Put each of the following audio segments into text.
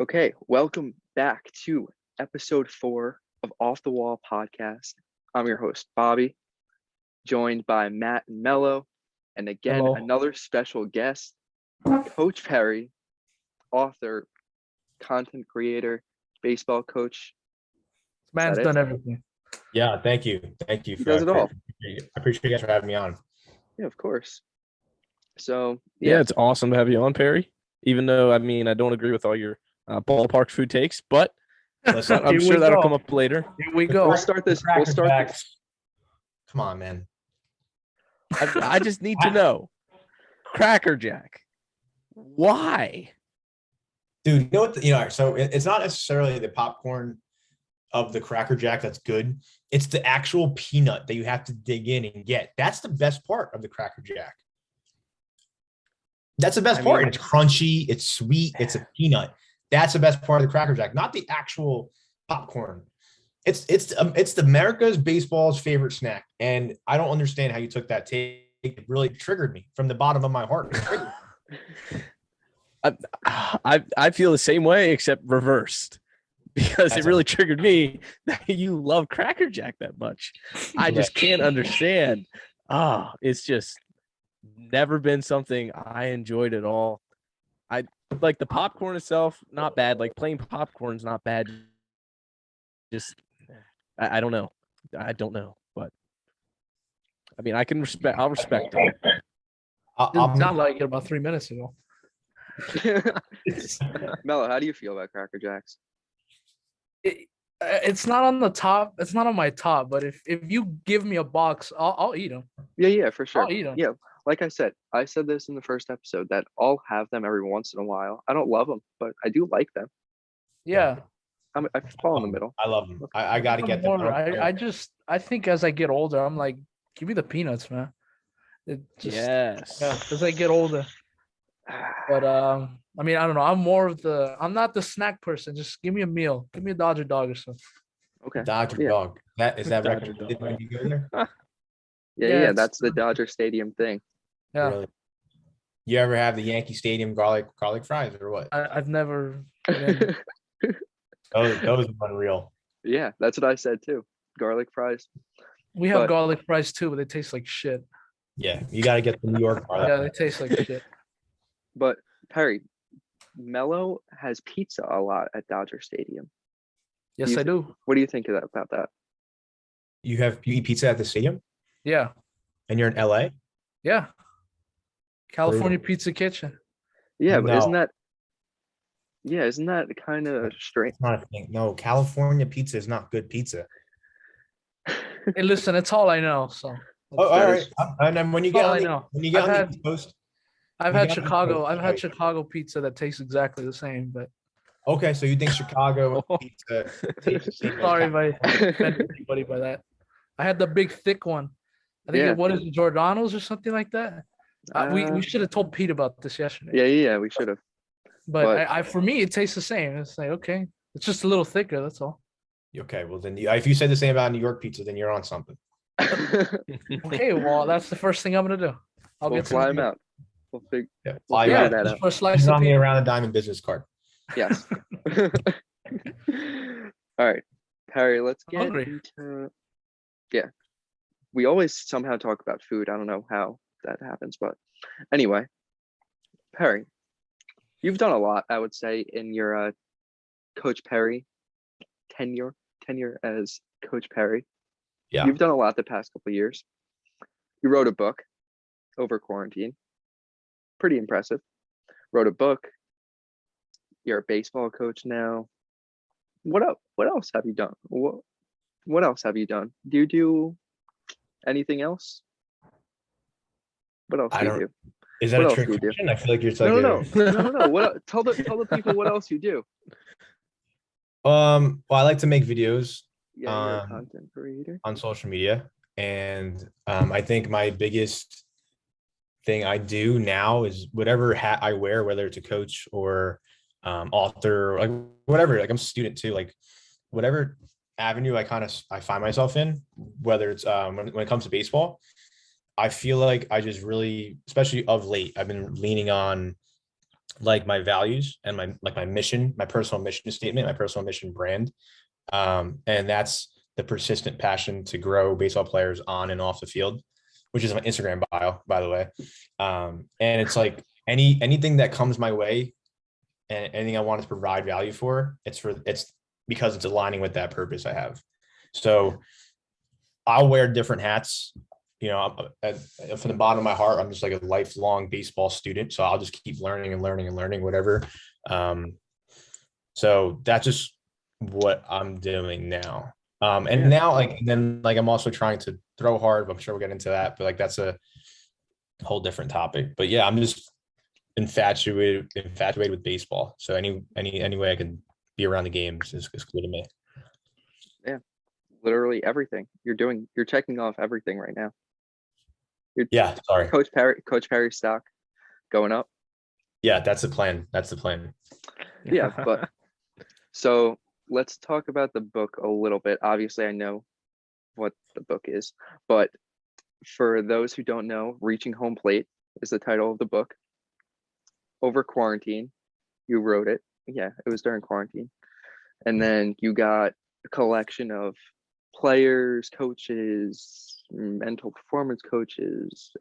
Okay, welcome back to episode 4 of Off the Wall podcast. I'm your host, Bobby, joined by Matt and Melo, and again, Hello. another special guest, Coach Perry, author, content creator, baseball coach. Man's done everything. Yeah, thank you. Thank you. He does it all. I appreciate you guys for having me on. Yeah, of course. So, Yeah, it's awesome to have you on, Perry. Even though, I don't agree with all your ballpark food takes, but Listen, I'm sure that'll come up later. Here we go. We'll start this. Come on, man. I just need to know, Cracker Jack, why? Dude, you know what? All right, so it's not necessarily the popcorn of the Cracker Jack that's good. It's the actual peanut that you have to dig in and get. That's the best part of the Cracker Jack. That's the best part. And it's crunchy. It's sweet. It's a peanut. That's the best part of the Cracker Jack, not the actual popcorn. It's the America's baseball's favorite snack, and I don't understand how you took that take. It really triggered me from the bottom of my heart. I feel the same way, except reversed, because it really triggered me that you love Cracker Jack that much. I just can't understand. It's just never been something I enjoyed at all. I like the popcorn itself, not bad. Like plain popcorn's not bad. Just I don't know. I don't know, but I mean, I can respect. I'll respect it. Didn't sound like it about 3 minutes ago. Melo, how do you feel about Cracker Jacks? It's not on the top. It's not on my top. But if you give me a box, I'll eat them. Yeah, for sure. I'll eat them. Yeah, like I said this in the first episode that I'll have them every once in a while. I don't love them, but I do like them. Yeah. I fall in the middle. I love them. I got to get them. I think as I get older, I'm like, give me the peanuts, man. Yes. Yeah, as I get older. But I don't know. I'm not the snack person. Just give me a meal. Give me a Dodger dog or something. Okay. Dodger dog. Is that Dodger recommended dog. when you go there? Yeah, that's the Dodger Stadium thing. Yeah. Really? You ever have the Yankee Stadium garlic fries or what? I've never. Been, Those are unreal. Yeah, that's what I said too. Garlic fries. we have garlic fries too, but they taste like shit. Yeah, you got to get the New York garlic. Yeah, they taste like shit. But Perry, Melo has pizza a lot at Dodger Stadium. Yes, I do. What do you think of that about that? You eat pizza at the stadium Yeah. and you're in LA? Yeah. California Pizza Kitchen. Yeah, but No. isn't that kind of strange? It's not a thing. No, California pizza is not good pizza. Hey, listen, it's all I know. So. Oh, all right. And then when you get all on I the, know. when you get I've on had- the East Coast, I've We had got Chicago. the- I've had Chicago pizza that tastes exactly the same, but okay, so you think Chicago pizza tastes the same as sorry if California? I offended anybody by that. I had the big thick one. I think Yeah. what is it, Giordano's or something like that? We should have told Pete about this yesterday. Yeah, we should have. But I for me it tastes the same. It's like okay, it's just a little thicker. That's all. Okay, well then, if you said the same about New York pizza, then you're on something. Okay, well that's the first thing I'm gonna do. I'll We'll get fly some. him out. We'll figure. Yeah, We'll fly figure Yeah, that just out. for a slice He's of on me pizza. around a diamond business card. Yes. All right, Perry. Let's get Hungry. into. Yeah, we always somehow talk about food. I don't know how that happens, but anyway, Perry, you've done a lot. I would say in your Coach Perry tenure as Coach Perry. Yeah. You've done a lot the past couple of years. You wrote a book over quarantine. Pretty impressive. Wrote a book. You're a baseball coach now. What else have you done? What else have you done? Do you do anything else? What else do you do? Is that What a else trick do you do? question? I feel like you're No. What? Tell the people what else you do. Well, I like to make videos Yeah, you're a content creator. on social media, and I think my biggest thing I do now is whatever hat I wear, whether it's a coach or author, like whatever. Like I'm a student too. Like whatever avenue I find myself in, whether it's when it comes to baseball, I feel like I just really, especially of late, I've been leaning on like my values and my mission, my personal mission statement, my personal mission brand. And that's the persistent passion to grow baseball players on and off the field, which is my Instagram bio, by the way. And it's like anything that comes my way and anything I want to provide value for, it's because it's aligning with that purpose I have. So I'll wear different hats. You know, from the bottom of my heart, I'm just like a lifelong baseball student. So I'll just keep learning and learning and learning, whatever. So that's just what I'm doing now. And now, like, then like I'm also trying to throw hard, but I'm sure we'll get into that. But like that's a whole different topic. But yeah, I'm just infatuated with baseball. So any way I can be around the games is cool to me. Yeah, literally everything you're checking off everything right now. Yeah, sorry. Coach Perry's stock going up. Yeah, that's the plan. Yeah, but so let's talk about the book a little bit. Obviously, I know what the book is, but for those who don't know, Reaching Home Plate is the title of the book. Over quarantine, you wrote it. Yeah, it was during quarantine. And then you got a collection of players, coaches, mental performance coaches,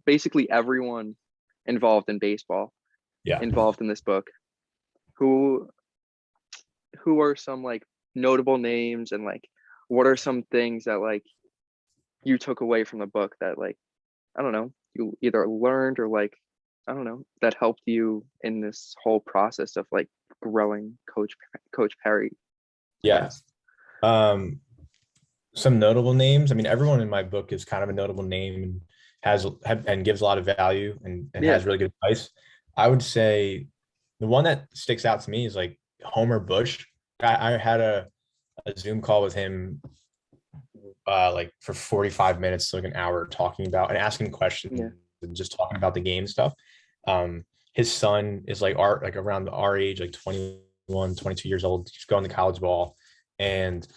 basically everyone involved in baseball, involved in this book. Who are some like notable names, and like what are some things that like you took away from the book that like, I don't know, you either learned or like, I don't know, that helped you in this whole process of like growing Coach Perry? Yeah. Some notable names. I mean, everyone in my book is kind of a notable name and gives a lot of value and has really good advice. I would say the one that sticks out to me is like Homer Bush. I had a Zoom call with him like for 45 minutes to like an hour talking about and asking questions and just talking about the game stuff. His son is like around our age, like 21, 22 years old. He's going to college ball and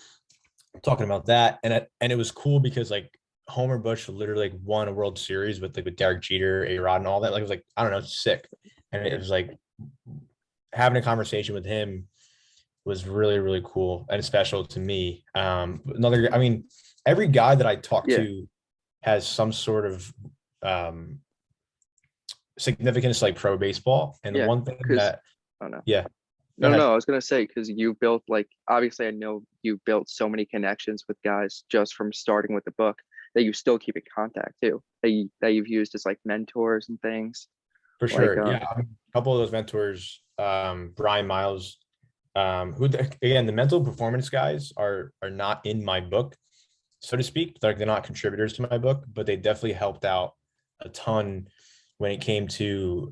talking about that. And it was cool because like Homer Bush literally like won a World Series with Derek Jeter, A-Rod and all that. Like it was like, I don't know, sick. And it was like having a conversation with him was really, really cool and special to me. I mean, every guy that I talk to has some sort of significance like pro baseball. And the one thing that No, I was gonna say, because you built like, obviously I know you built so many connections with guys just from starting with the book that you still keep in contact too, that you've used as like mentors and things. For sure. A couple of those mentors, Brian Miles, who again, the mental performance guys are not in my book, so to speak. They're not contributors to my book, but they definitely helped out a ton when it came to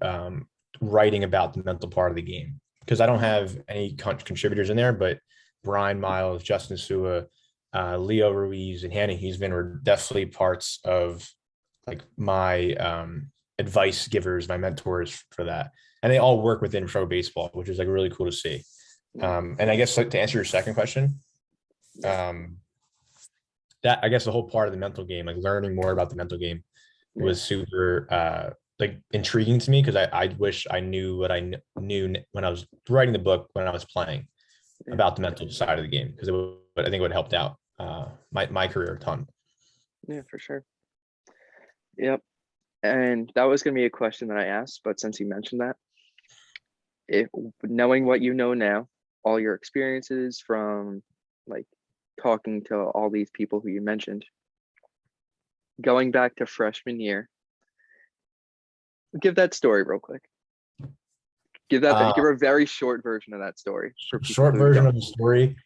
writing about the mental part of the game. Because I don't have any contributors in there, but Brian Miles, Justin Sua, Leo Ruiz, and Hannah Huseman were definitely parts of like my advice givers, my mentors for that. And they all work within pro baseball, which is like really cool to see. And I guess like, to answer your second question, that I guess the whole part of the mental game, like learning more about the mental game was super like intriguing to me, because I wish I knew what I knew when I was writing the book, when I was playing, about the mental side of the game, because I think it would have helped out my career a ton. Yeah, for sure. Yep. And that was going to be a question that I asked, but since you mentioned that, knowing what you know now, all your experiences from like talking to all these people who you mentioned, going back to freshman year, give that story real quick. Give a very short version of that story. Short version of the story.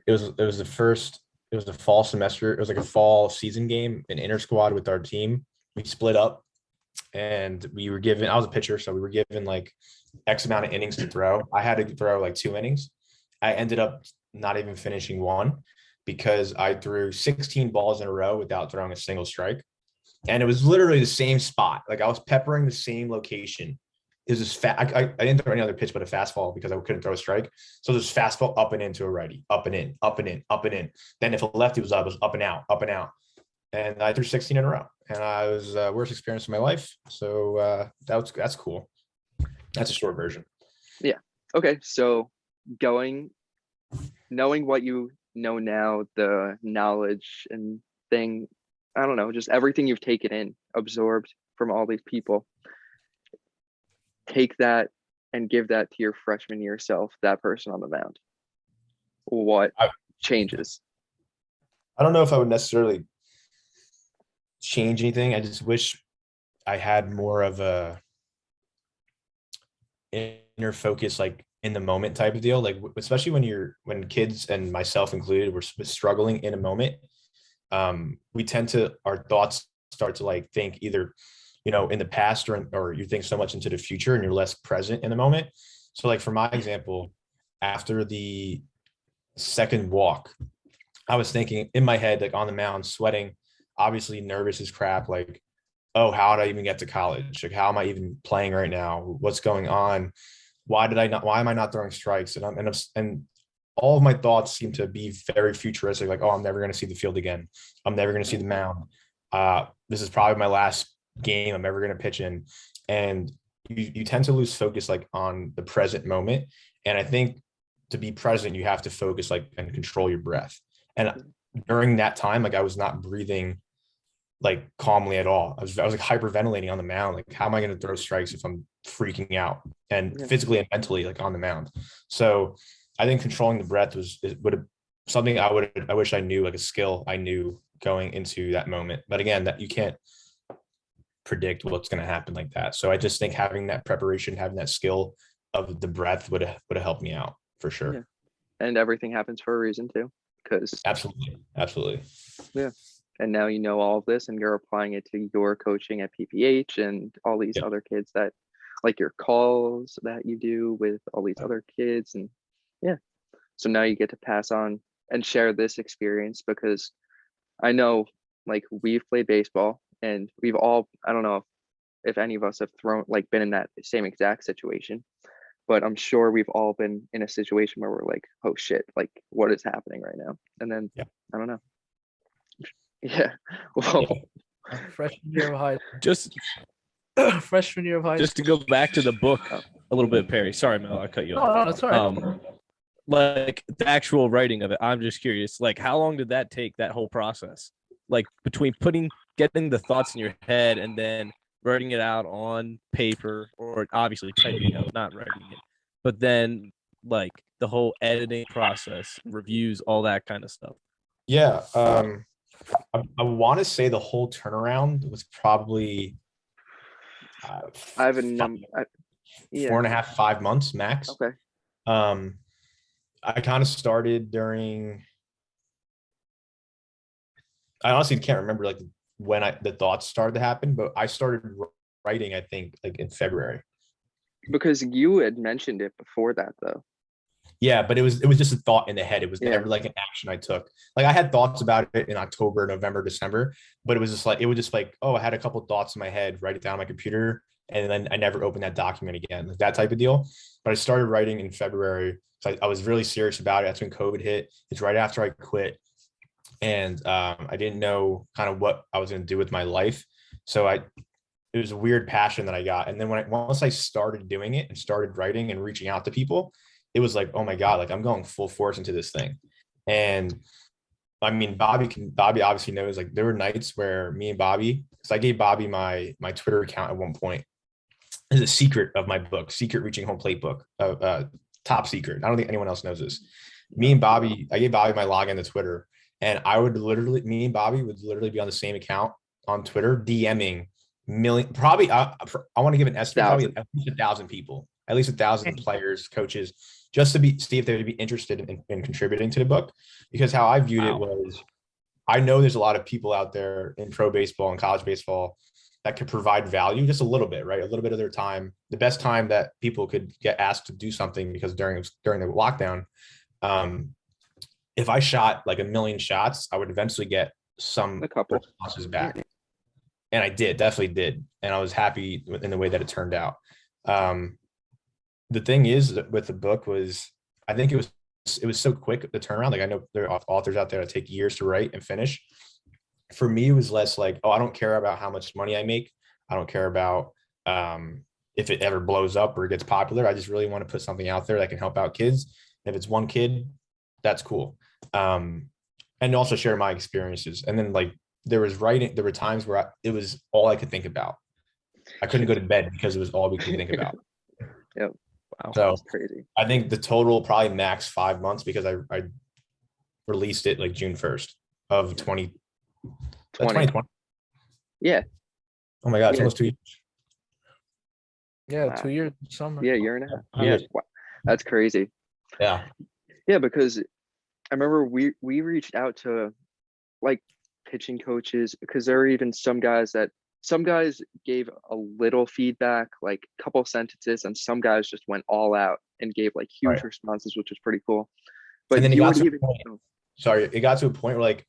It was the fall semester. It was like a fall season game, an inter squad with our team. We split up and I was a pitcher, so we were given like X amount of innings to throw. I had to throw like 2 innings. I ended up not even finishing one because I threw 16 balls in a row without throwing a single strike. And it was literally the same spot. Like I was peppering the same location. It was this I didn't throw any other pitch but a fastball because I couldn't throw a strike. So this fastball up and into a righty, up and in, up and in, up and in. Then if a lefty was up, it was up and out, up and out. And I threw 16 in a row. And I was worst experience of my life. So that's cool. That's a short version. Okay, so knowing what you know now, the knowledge and thing, I don't know, just everything you've taken in, absorbed from all these people, take that and give that to your freshman year self, that person on the mound. What I- changes? I don't know if I would necessarily change anything. I just wish I had more of a inner focus, like in the moment type of deal. Like especially when kids and myself included were struggling in a moment, we tend to, our thoughts start to like think either, in the past or you think so much into the future and you're less present in the moment. So like for my example, after the second walk, I was thinking in my head, like on the mound, sweating, obviously nervous as crap. Like, oh, how did I even get to college? Like, how am I even playing right now? What's going on? Why am I not throwing strikes? And all of my thoughts seem to be very futuristic. Like, oh, I'm never going to see the field again. I'm never going to see the mound. This is probably my last game I'm ever going to pitch in. And you tend to lose focus like on the present moment. And I think to be present, you have to focus like and control your breath. And during that time, like I was not breathing like calmly at all. I was like hyperventilating on the mound. Like, how am I going to throw strikes if I'm freaking out and physically and mentally like on the mound? So I think controlling the breath would have something I wish I knew, like a skill I knew going into that moment. But again, that you can't predict what's going to happen like that. So I just think having that preparation, having that skill of the breath would have helped me out for sure. Yeah. And everything happens for a reason too, because Absolutely. Yeah. And now you know all of this and you're applying it to your coaching at PPH and all these other kids that like your calls that you do with all these other kids. And so now you get to pass on and share this experience, because I know like we've played baseball and we've all, I don't know if any of us have been in that same exact situation, but I'm sure we've all been in a situation where we're like, oh shit, like what is happening right now? And then I don't know. Yeah. Well, Freshman year of high. Just Freshman year of high. to go back to the book a little bit, Perry. Sorry, Mel, I cut you off. No, that's all right. Like the actual writing of it, I'm just curious. Like, how long did that take? That whole process, like between getting the thoughts in your head and then writing it out on paper, or obviously typing it out, not writing it, but then like the whole editing process, reviews, all that kind of stuff. Yeah. I want to say the whole turnaround was probably I have a number. 4.5, 5 months max. Okay. I kind of started during, I honestly can't remember like when the thoughts started to happen, but I started writing, I think like in February. Because you had mentioned it before that though. Yeah, but it was just a thought in the head. It was never like an action I took. Like I had thoughts about it in October, November, December, but it was just like, oh, I had a couple of thoughts in my head, write it down on my computer, and then I never opened that document again, like that type of deal. But I started writing in February. So I was really serious about it. That's when COVID hit. It's right after I quit. And I didn't know kind of what I was going to do with my life. So it was a weird passion that I got. And then once I started doing it and started writing and reaching out to people, it was like, oh my God, like I'm going full force into this thing. And I mean, Bobby obviously knows, like there were nights where me and Bobby, because I gave Bobby my Twitter account at one point. It's a secret of my book, Secret Reaching Home Plate book, top secret. I don't think anyone else knows this. I gave Bobby my login to Twitter, and me and Bobby would literally be on the same account on Twitter, DMing probably, I want to give an estimate, probably at least 1,000 people, at least 1,000 players, coaches, just to see if they would be interested in contributing to the book. Because how I viewed it was, I know there's a lot of people out there in pro baseball and college baseball that could provide value just a little bit, right? A little bit of their time, the best time that people could get asked to do something, because during the lockdown, if I shot like 1 million shots, I would eventually get a couple responses back. And I definitely did. And I was happy in the way that it turned out. The thing is that with the book was, I think it was so quick, the turnaround. Like I know there are authors out there that take years to write and finish. For me, it was less like, oh, I don't care about how much money I make. I don't care about if it ever blows up or gets popular. I just really want to put something out there that can help out kids. If it's one kid, that's cool. And also share my experiences. And then like there were times where it was all I could think about. I couldn't go to bed because it was all we could think about. Yep. Wow. So That's crazy. I think the total probably max 5 months because I released it like June 1st of 2020. Yeah. Oh my God, it's Yeah. almost 2 years. Yeah, Wow. 2 years summer. Yeah, year and a half. Yeah. Yeah. Wow. That's crazy. Yeah. Yeah, because I remember we reached out to like pitching coaches because there are even some guys gave a little feedback, like a couple sentences, and some guys just went all out and gave like huge Right. responses, which was pretty cool. And But then it you got would to a even point, sorry, it got to a point where like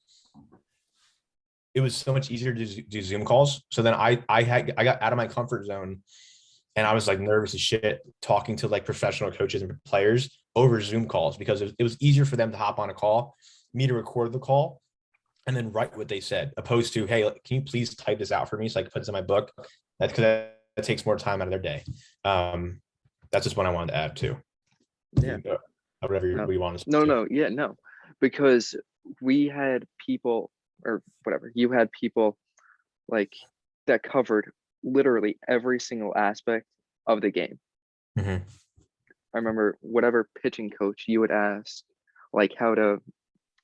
it was so much easier to do Zoom calls. So then I got out of my comfort zone and I was like nervous as shit talking to like professional coaches and players over Zoom calls because it was easier for them to hop on a call, me to record the call, and then write what they said, opposed to, hey, can you please type this out for me so I can put this in my book? That's because that takes more time out of their day. That's just what I wanted to add too. Yeah. Whatever we want to. No, because we had people or whatever, you had people like that covered literally every single aspect of the game. Mhm. I remember whatever pitching coach you would ask, like how to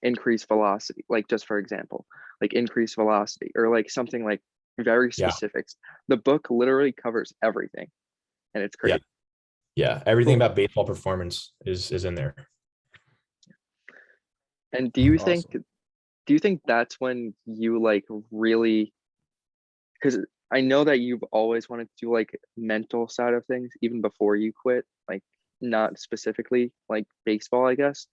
increase velocity, like just for example, like increase velocity or like something like very Yeah. specifics. The book literally covers everything, and it's great. Yeah. Everything Cool. about baseball performance is in there. And do you Awesome. think that's when you like really, because I know that you've always wanted to do like mental side of things even before you quit, like not specifically like baseball, I guess.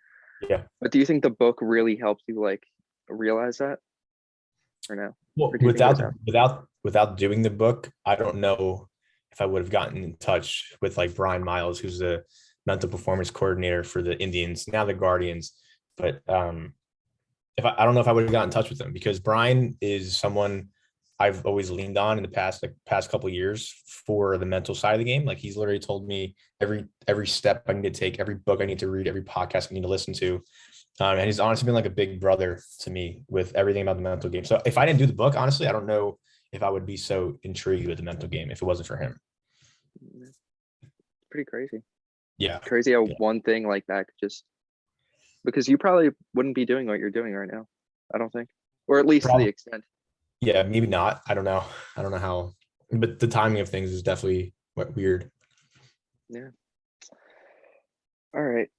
Yeah. But do you think the book really helped you like realize that or no? Well, Or do you think it was without doing the book, I don't know if I would have gotten in touch with like Brian Miles, who's the mental performance coordinator for the Indians, now the Guardians. But if I don't know if I would have gotten in touch with him because Brian is someone I've always leaned on in the past couple of years for the mental side of the game. Like he's literally told me every step I need to take, every book I need to read, every podcast I need to listen to. And he's honestly been like a big brother to me with everything about the mental game. So if I didn't do the book, honestly, I don't know if I would be so intrigued with the mental game if it wasn't for him. pretty crazy? Yeah. Crazy how Yeah. one thing like that could just, because you probably wouldn't be doing what you're doing right now, I don't think, or at least to the Probably. extent. Yeah, maybe not. I don't know. I don't know how, but the timing of things is definitely weird. All right,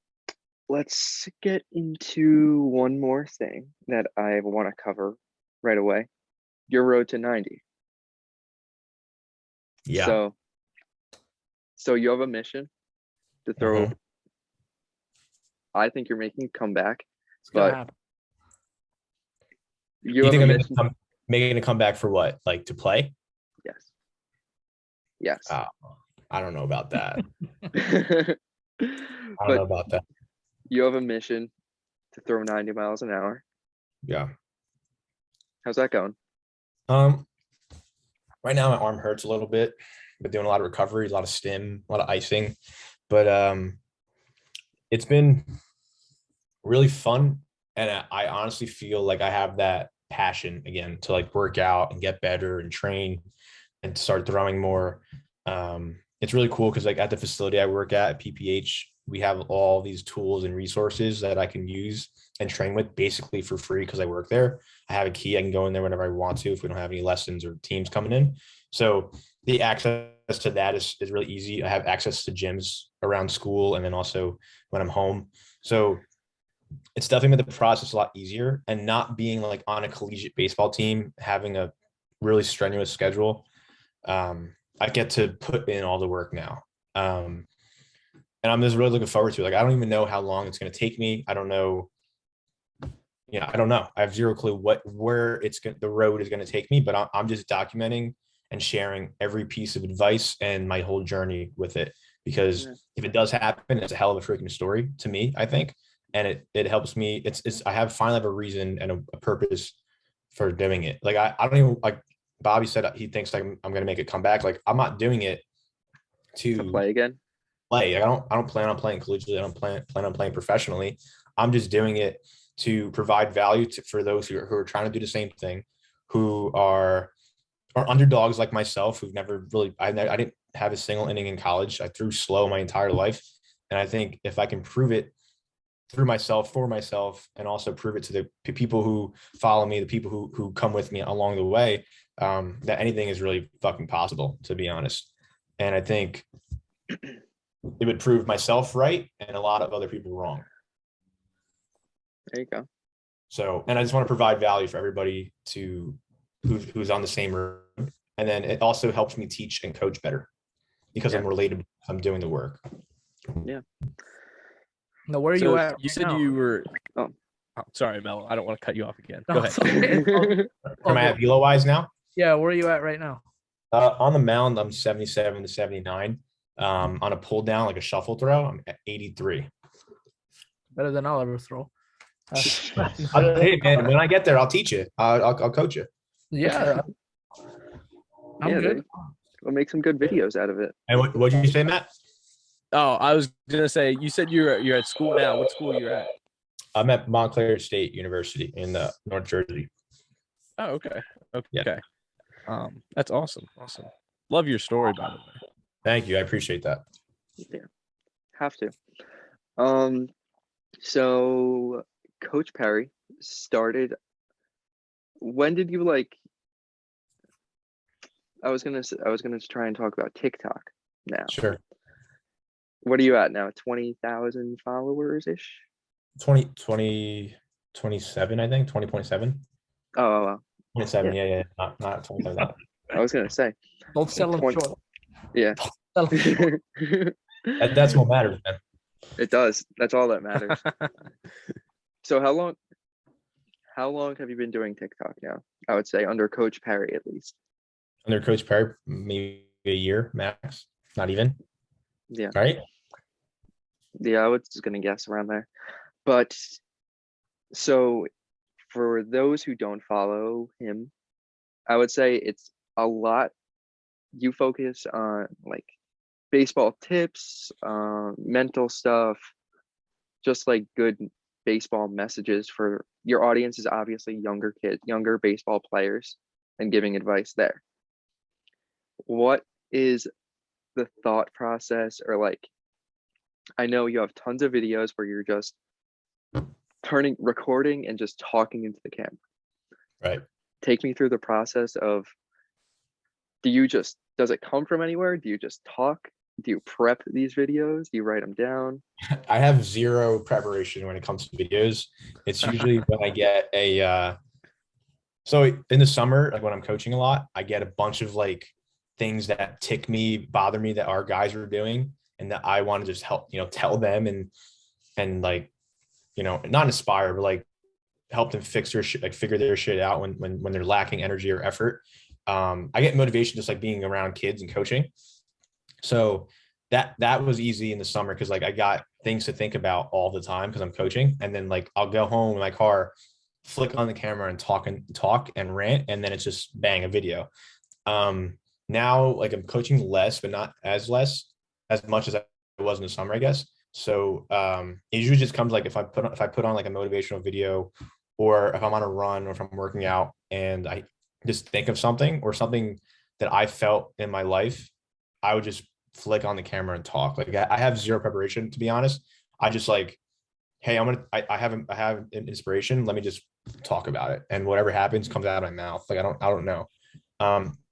let's get into one more thing that I want to cover right away. Your road to 90. Yeah. So you have a mission to throw. Mhm. I think you're making a comeback. It's gonna But happen. You You have think a I'm mission. making a comeback for what? Like to play? Yes. I don't know about that. But I don't know about that. you have a mission to throw 90 miles an hour. Yeah. How's that going? Right now my arm hurts a little bit. Been doing a lot of recovery, a lot of stim, a lot of icing, but it's been really fun. And I honestly feel like I have that passion again to like work out and get better and train and start throwing more. It's really cool because like at the facility I work at PPH, we have all these tools and resources that I can use and train with basically for free because I work there. I have a key. I can go in there whenever I want to if we don't have any lessons or teams coming in. So the access to that is really easy. I have access to gyms around school and then also when I'm home. So it's definitely made the process a lot easier, and not being like on a collegiate baseball team, having a really strenuous schedule. I get to put in all the work now. And I'm just really looking forward to it. Like, I don't even know how long it's going to take me. I don't know. I don't know. I have zero clue where the road is going to take me, but I'm just documenting and sharing every piece of advice and my whole journey with it. Because if it does happen, it's a hell of a freaking story to me, I think. And it helps me. I finally have a reason and a purpose for doing it. Like, I don't even, like Bobby said, he thinks like I'm going to make a comeback. Like, I'm not doing it To play again. play. I don't plan on playing collegiately. I don't plan on playing professionally. I'm just doing it to provide value for those who are trying to do the same thing, who are underdogs like myself, who've never really, I didn't have a single inning in college. I threw slow my entire life. And I think if I can prove it through myself, for myself, and also prove it to the people who follow me, the people who come with me along the way, that anything is really fucking possible, to be honest. And I think it would prove myself right and a lot of other people wrong. There you go. So, and I just want to provide value for everybody who's on the same road. And then it also helps me teach and coach better because I'm relatable. I'm doing the work. Yeah. Now, where are So you at? you right said now? you were. Oh. Sorry, Melo. I don't want to cut you off again. No, Go ahead. it's okay. Am I at velo wise now? Yeah, where are you at right now? On the mound, I'm 77 to 79. On a pull down, like a shuffle throw, I'm at 83. Better than I'll ever throw. Hey man, when I get there, I'll teach you. I'll coach you. Yeah. I'm good. We'll make some good videos out of it. And what did you say, Matt? Oh, I was gonna say you said you're at school now. What school you're at? I'm at Montclair State University in North Jersey. Oh, okay. Okay. Yeah. That's awesome. Awesome. Love your story, by the way. Thank you. I appreciate that. Yeah. Have to. So Coach Perry started. When did you I was gonna try and talk about TikTok now. Sure. What are you at now? 20,000 followers ish? 27, I think. 20.7. Oh, 27. Yeah. Not 27. I was gonna say. Don't sell them 20 short. Yeah. Sell 'em short. That's what matters, man. It does. That's all that matters. So how long have you been doing TikTok now? I would say under Coach Perry at least. Under Coach Perry, maybe a year max. Not even. Yeah. Right. Yeah, I was just gonna guess around there. But so for those who don't follow him, I would say it's a lot. You focus on baseball tips, mental stuff, just good baseball messages for your audience is obviously younger kids, younger baseball players, and giving advice there. What is the thought process, or I know you have tons of videos where you're just recording and just talking into the camera. Right. Take me through the process of, does it come from anywhere? Do you just talk? Do you prep these videos? Do you write them down? I have zero preparation when it comes to videos. It's usually when I get so in the summer, when I'm coaching a lot, I get a bunch of things that bother me that our guys are doing, and that I want to just help, tell them and not inspire, but help them fix their shit, figure their shit out when they're lacking energy or effort. I get motivation just being around kids and coaching. So that was easy in the summer because I got things to think about all the time because I'm coaching, and then I'll go home in my car, flick on the camera and talk and rant, and then it's just bang, a video. Now I'm coaching less, but not as much as I was in the summer, I guess. So it usually just comes if I put on a motivational video, or if I'm on a run, or if I'm working out and I just think of something that I felt in my life, I would just flick on the camera and talk. I have zero preparation, to be honest. I just hey, I have an inspiration. Let me just talk about it, and whatever happens comes out of my mouth. I don't know.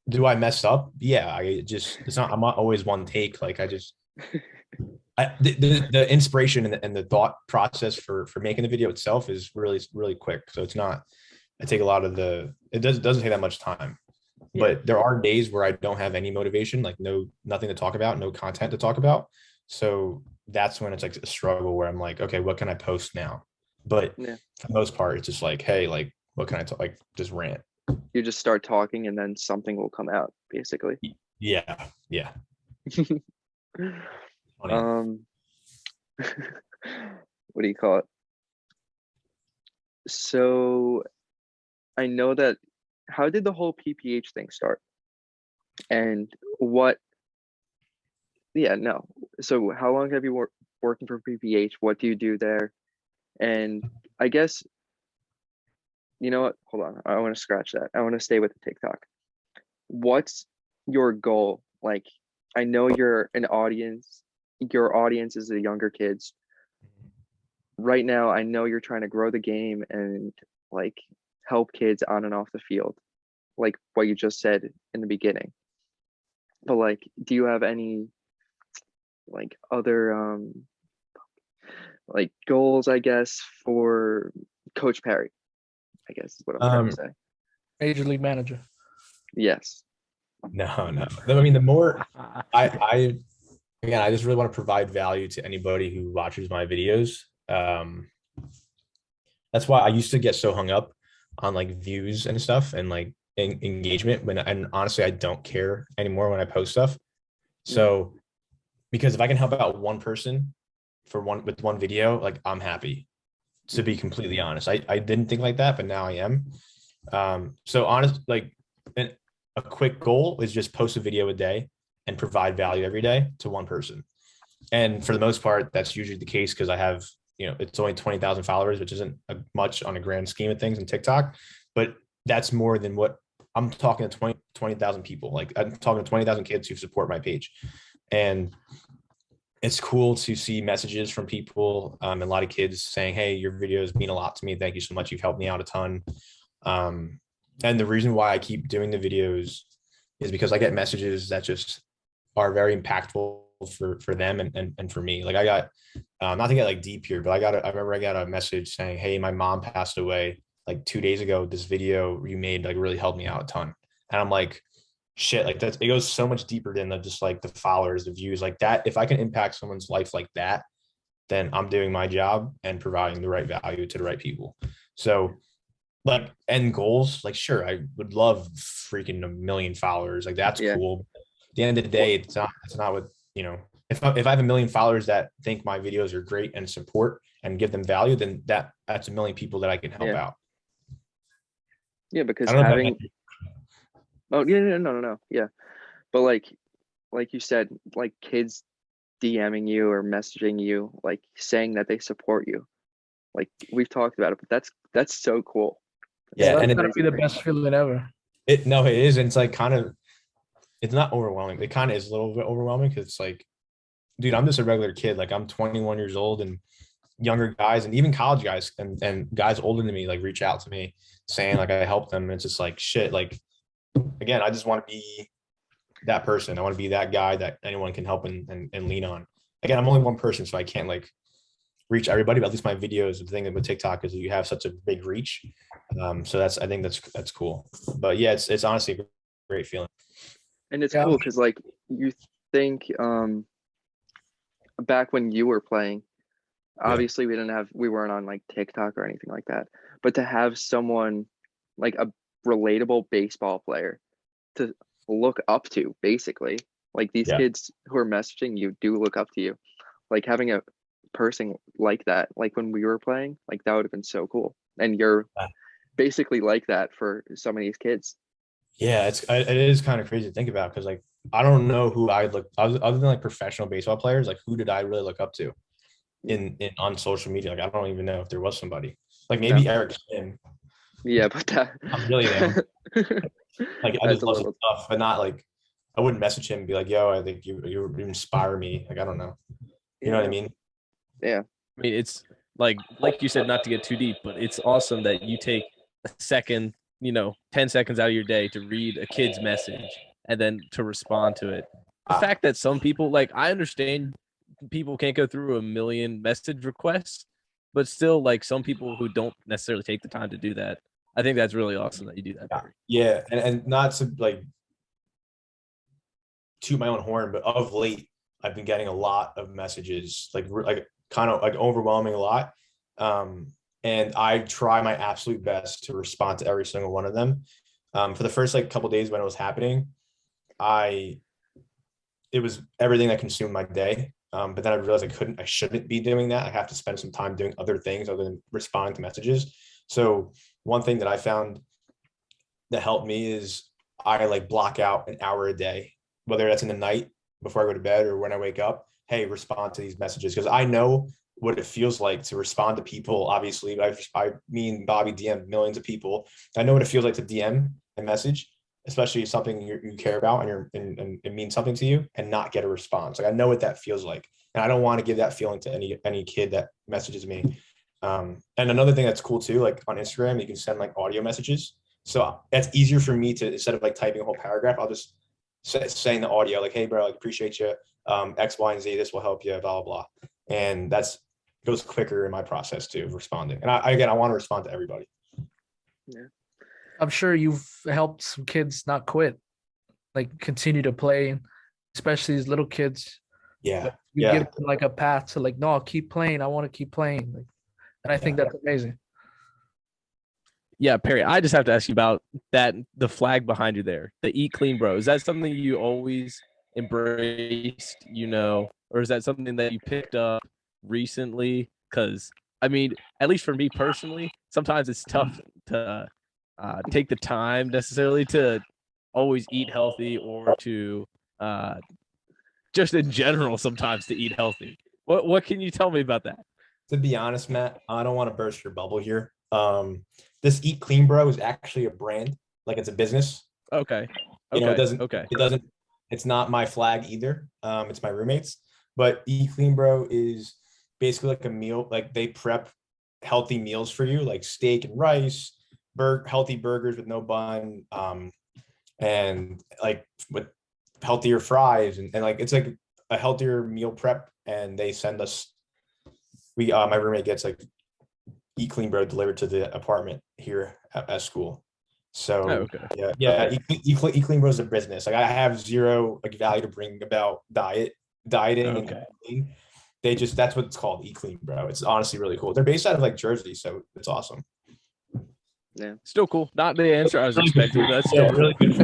Do I mess up? Yeah, I'm not always one take. The inspiration and the thought process for making the video itself is really, really quick. So it's not, it doesn't take that much time. But there are days where I don't have any motivation, nothing to talk about, no content to talk about. So that's when it's a struggle where I'm okay, what can I post now? But for the most part, it's just hey, what can I talk? Just rant. You just start talking and then something will come out, basically. Yeah. What do you call it? So I know that, how did the whole PPH thing start? And what Yeah, no. So how long have you working for PPH? What do you do there? And I guess, you know what? Hold on. I want to scratch that. I want to stay with the TikTok. What's your goal? Like, I know you're an audience. Your audience is the younger kids. Right now, I know you're trying to grow the game and like help kids on and off the field, like what you just said in the beginning. But like, do you have any like other like goals, I guess, for Coach Perry? I guess is what I'm trying to say. Major league manager. Yes. No. I mean, the more I again, I just really want to provide value to anybody who watches my videos. That's why I used to get so hung up on like views and stuff and like engagement and honestly, I don't care anymore when I post stuff. So because if I can help out one person with one video, like I'm happy, to be completely honest. I didn't think like that, but now I am. So honest, like a quick goal is just post a video a day and provide value every day to one person. And for the most part, that's usually the case because I have, it's only 20,000 followers, which isn't much on a grand scheme of things in TikTok, but that's more than what I'm talking to 20,000 people. Like I'm talking to 20,000 kids who support my page. And it's cool to see messages from people and a lot of kids saying, hey, your videos mean a lot to me. Thank you so much. You've helped me out a ton. And the reason why I keep doing the videos is because I get messages that just are very impactful for them and for me. Like I got, not to get like deep here, but I remember I got a message saying, hey, my mom passed away like 2 days ago. This video you made like really helped me out a ton. And I'm like, shit, like it goes so much deeper than just like the followers, the views like that. If I can impact someone's life like that, then I'm doing my job and providing the right value to the right people. So like end goals, like sure, I would love freaking 1 million followers. Like that's cool. At the end of the day, it's not what, if I have 1 million followers that think my videos are great and support and give them value, then that's 1 million people that I can help out. Yeah, because having no. Yeah. But like you said, like kids DMing you or messaging you, like saying that they support you. Like we've talked about it, but that's so cool. Yeah, and it's gonna be the best feeling ever. It is, and it's like it's not overwhelming. It kind of is a little bit overwhelming because it's like, dude, I'm just a regular kid. Like I'm 21 years old, and younger guys and even college guys and guys older than me like reach out to me saying like I helped them. And it's just like shit. Like again, I just want to be that person. I want to be that guy that anyone can help and lean on. Again, I'm only one person, so I can't like reach everybody, but at least my videos, the thing with TikTok is that you have such a big reach. So I think that's cool. But yeah, it's honestly a great feeling. And it's cool because like you think back when you were playing, obviously we weren't on like TikTok or anything like that. But to have someone like a relatable baseball player to look up to, basically, like these kids who are messaging you do look up to you. Like having a person like that, like when we were playing, like that would have been so cool. And you're basically like that for some of these kids. Yeah, it is kind of crazy to think about because like I don't know who I look other than like professional baseball players. Like who did I really look up to in on social media? Like I don't even know if there was somebody like maybe Eric Kim. Yeah, but that I'm really there. Like I just love some stuff, but not like I wouldn't message him and be like, "Yo, I think you inspire me." Like I don't know, you know what I mean? Yeah. I mean, it's like you said, not to get too deep, but it's awesome that you take a second, 10 seconds out of your day to read a kid's message and then to respond to it. The fact that some people, like, I understand people can't go through 1 million message requests, but still, like, some people who don't necessarily take the time to do that. I think that's really awesome that you do that, Barry. Yeah, and not to like toot my own horn, but of late I've been getting a lot of messages, like kind of like overwhelming a lot. And I try my absolute best to respond to every single one of them. For the first like couple days when it was happening, it was everything that consumed my day. But then I realized I shouldn't be doing that. I have to spend some time doing other things other than responding to messages. So one thing that I found that helped me is I like block out an hour a day, whether that's in the night before I go to bed or when I wake up, hey, respond to these messages, because I know what it feels like to respond to people. Obviously, me and Bobby DM millions of people. I know what it feels like to DM a message, especially something you care about and it means something to you, and not get a response. Like I know what that feels like, and I don't want to give that feeling to any kid that messages me. And another thing that's cool too, like on Instagram, you can send like audio messages. So that's easier for me to, instead of like typing a whole paragraph, I'll just saying the audio, like, hey bro, like appreciate you. X, Y, and Z, this will help you, blah, blah, blah. And that's goes quicker in my process too of responding. And I want to respond to everybody. Yeah. I'm sure you've helped some kids not quit, like continue to play, especially these little kids. Yeah. You give them like a path to like, no, I'll keep playing. I want to keep playing. Like, and I think that's amazing. Yeah, Perry, I just have to ask you about that, the flag behind you there, the Eat Clean Bro. Is that something you always embraced, or is that something that you picked up recently? Because, I mean, at least for me personally, sometimes it's tough to take the time necessarily to always eat healthy, or to just in general sometimes to eat healthy. What can you tell me about that? To be honest, Matt, I don't want to burst your bubble here. This Eat Clean Bro is actually a brand, like it's a business. Okay. It's not my flag either. It's my roommate's, but Eat Clean Bro is basically like a meal, like they prep healthy meals for you, like steak and rice, healthy burgers with no bun, and like with healthier fries, and like it's like a healthier meal prep, and they send us, my roommate gets like Eat Clean Bro delivered to the apartment here at school. So Eat Clean Bro is a business. Like I have zero like value to bring about dieting. Okay. And that's what it's called, Eat Clean Bro. It's honestly really cool. They're based out of like Jersey, so it's awesome. Yeah. Still cool. Not the answer I was expecting, but that's still really good.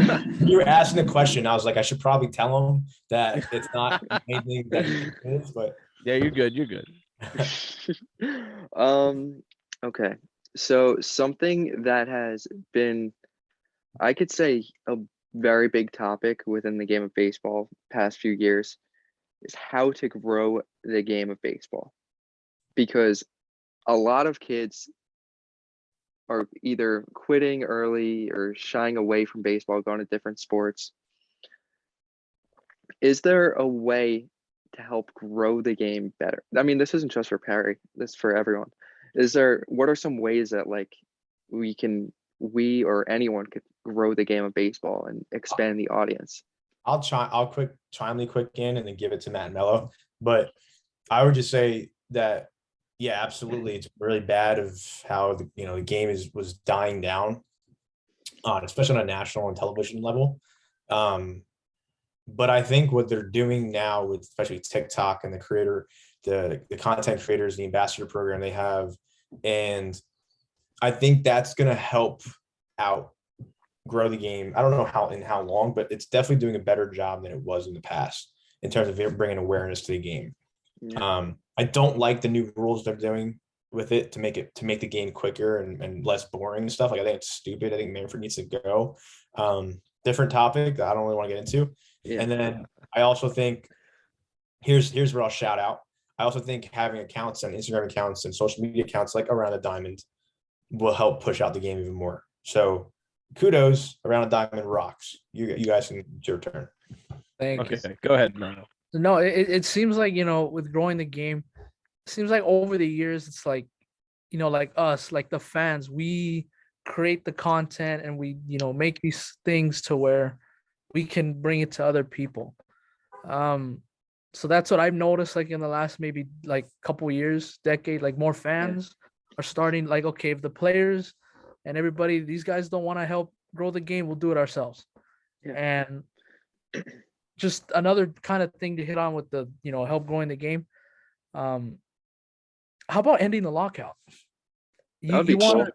You were asking the question. I was like, I should probably tell them that it's not anything that it is, but yeah, you're good. You're good. Okay. So something that has been, I could say, a very big topic within the game of baseball past few years is how to grow the game of baseball. Because a lot of kids are either quitting early or shying away from baseball, going to different sports. Is there a way to help grow the game better? I mean, this isn't just for Perry, this is for everyone. What are some ways that like we or anyone could grow the game of baseball and expand the audience? I'll chime in and then give it to Matt and Melo. But I would just say that, yeah, absolutely. It's really bad of how the game was dying down, especially on a national and television level. But I think what they're doing now with especially TikTok and the content creators, the ambassador program they have, and I think that's going to help out grow the game. I don't know how long, but it's definitely doing a better job than it was in the past in terms of bringing awareness to the game. Yeah. I don't like the new rules they're doing with it to make the game quicker and less boring and stuff. Like I think it's stupid. I think Manfred needs to go. Different topic that I don't really want to get into. Yeah. And then I also think here's what I'll shout out. I also think having accounts and Instagram accounts and social media accounts like Around the Diamond will help push out the game even more. So kudos, Around the Diamond rocks. You guys can, it's your turn. Thank you. Go ahead, Melo. No, it seems like, with growing the game, it seems like over the years, it's like, like us, like the fans, we create the content and we, make these things to where we can bring it to other people. So that's what I've noticed, like in the last maybe like couple years, decade, like more fans are starting like, okay, if the players and everybody, these guys don't want to help grow the game, we'll do it ourselves. Yeah. And just another kind of thing to hit on with the, help growing the game. How about ending the lockout? That'd be cool.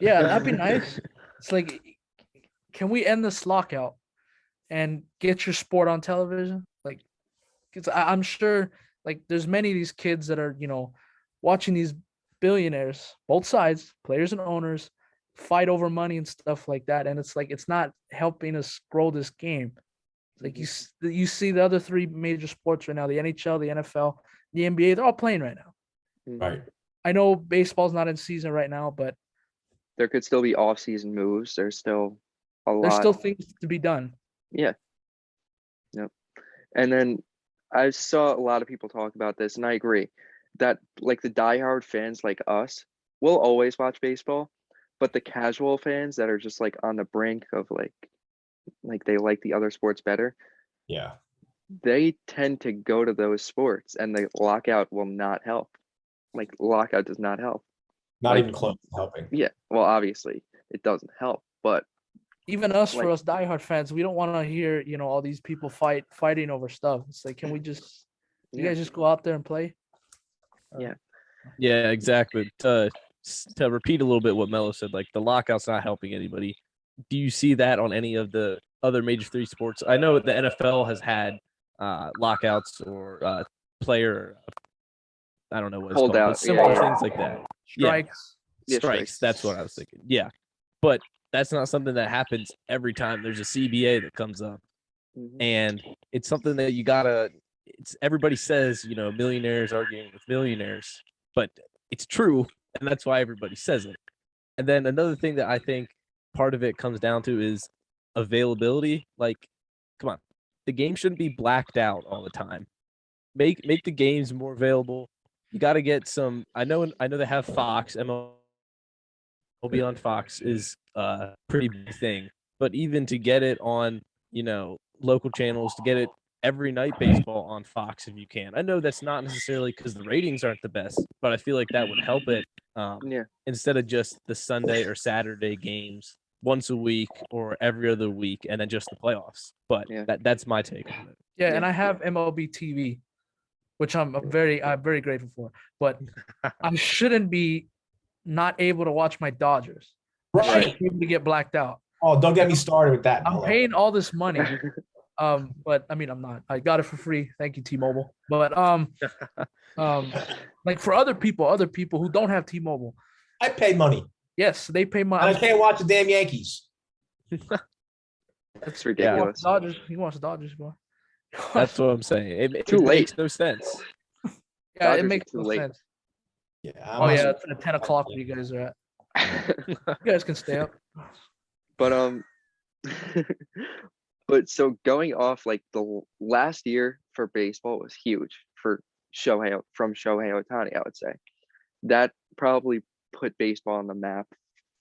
Yeah, that'd be nice. It's like, can we end this lockout and get your sport on television? Like, because I'm sure, like, there's many of these kids that are, watching these billionaires, both sides, players and owners, fight over money and stuff like that. And it's like, it's not helping us grow this game. It's like you see the other three major sports right now: the NHL, the NFL, the NBA. They're all playing right now. Mhm. Right. I know baseball's not in season right now, but There could still be off-season moves. There's still a there's lot. still things to be done. Yeah. Yep. And then I saw a lot of people talk about this, and I agree that like the diehard fans like us will always watch baseball, but the casual fans that are just like on the brink of like they like the other sports better, Yeah. they tend to go to those sports, and the lockout will not help. Like lockout does not help. Not Like- even close to helping. Yeah, well, obviously it doesn't help, but Even us, Like- for us diehard fans, we don't want to hear all these people fighting over stuff. It's like, can we just you Yeah. guys just go out there and play? Yeah, exactly. To repeat a little bit what Melo said, like the lockout's not helping anybody. Do you see that on any of the other major three sports? I know the NFL has had lockouts or player, I don't know what it's Hold called, out, but similar yeah. things like that. Yeah. Strikes. Yeah, Strikes. That's what I was thinking. Yeah, but that's not something that happens every time there's a CBA that comes up, Mhm. and it's something that you gotta. It's everybody says millionaires arguing with millionaires, but it's true, and that's why everybody says it. And then another thing that I think part of it comes down to is availability. Like, come on, the game shouldn't be blacked out all the time. Make the games more available. You got to get some. I know they have Fox. MLB on Fox is a pretty big thing, but even to get it on local channels, to get it every night baseball on Fox if you can. I know that's not necessarily because the ratings aren't the best, but I feel like that would help it. Yeah. Instead of just the Sunday or Saturday games once a week or every other week, and then just the playoffs. But Yeah. that's my take on it. Yeah, and Yeah. I have MLB TV, which I'm very grateful for. But I shouldn't be not able to watch my Dodgers. I Right. shouldn't be able to get blacked out. Oh, don't get me started with that. I'm Melo. paying all this money. But I mean, I'm not. I got it for free. Thank you, T-Mobile. But like for other people who don't have T-Mobile, I pay money, yes, they pay and I my. can't watch the damn Yankees. That's ridiculous. Dodgers. You watch the Dodgers, bro. That's what I'm saying. It Too late. makes no sense. Yeah, Dodgers it are makes too no late. sense. Yeah. Oh yeah, it's at 10 o'clock where you guys are at. You guys can stay up. But but so going off like the last year for baseball was huge for Shohei Ohtani, I would say. That probably put baseball on the map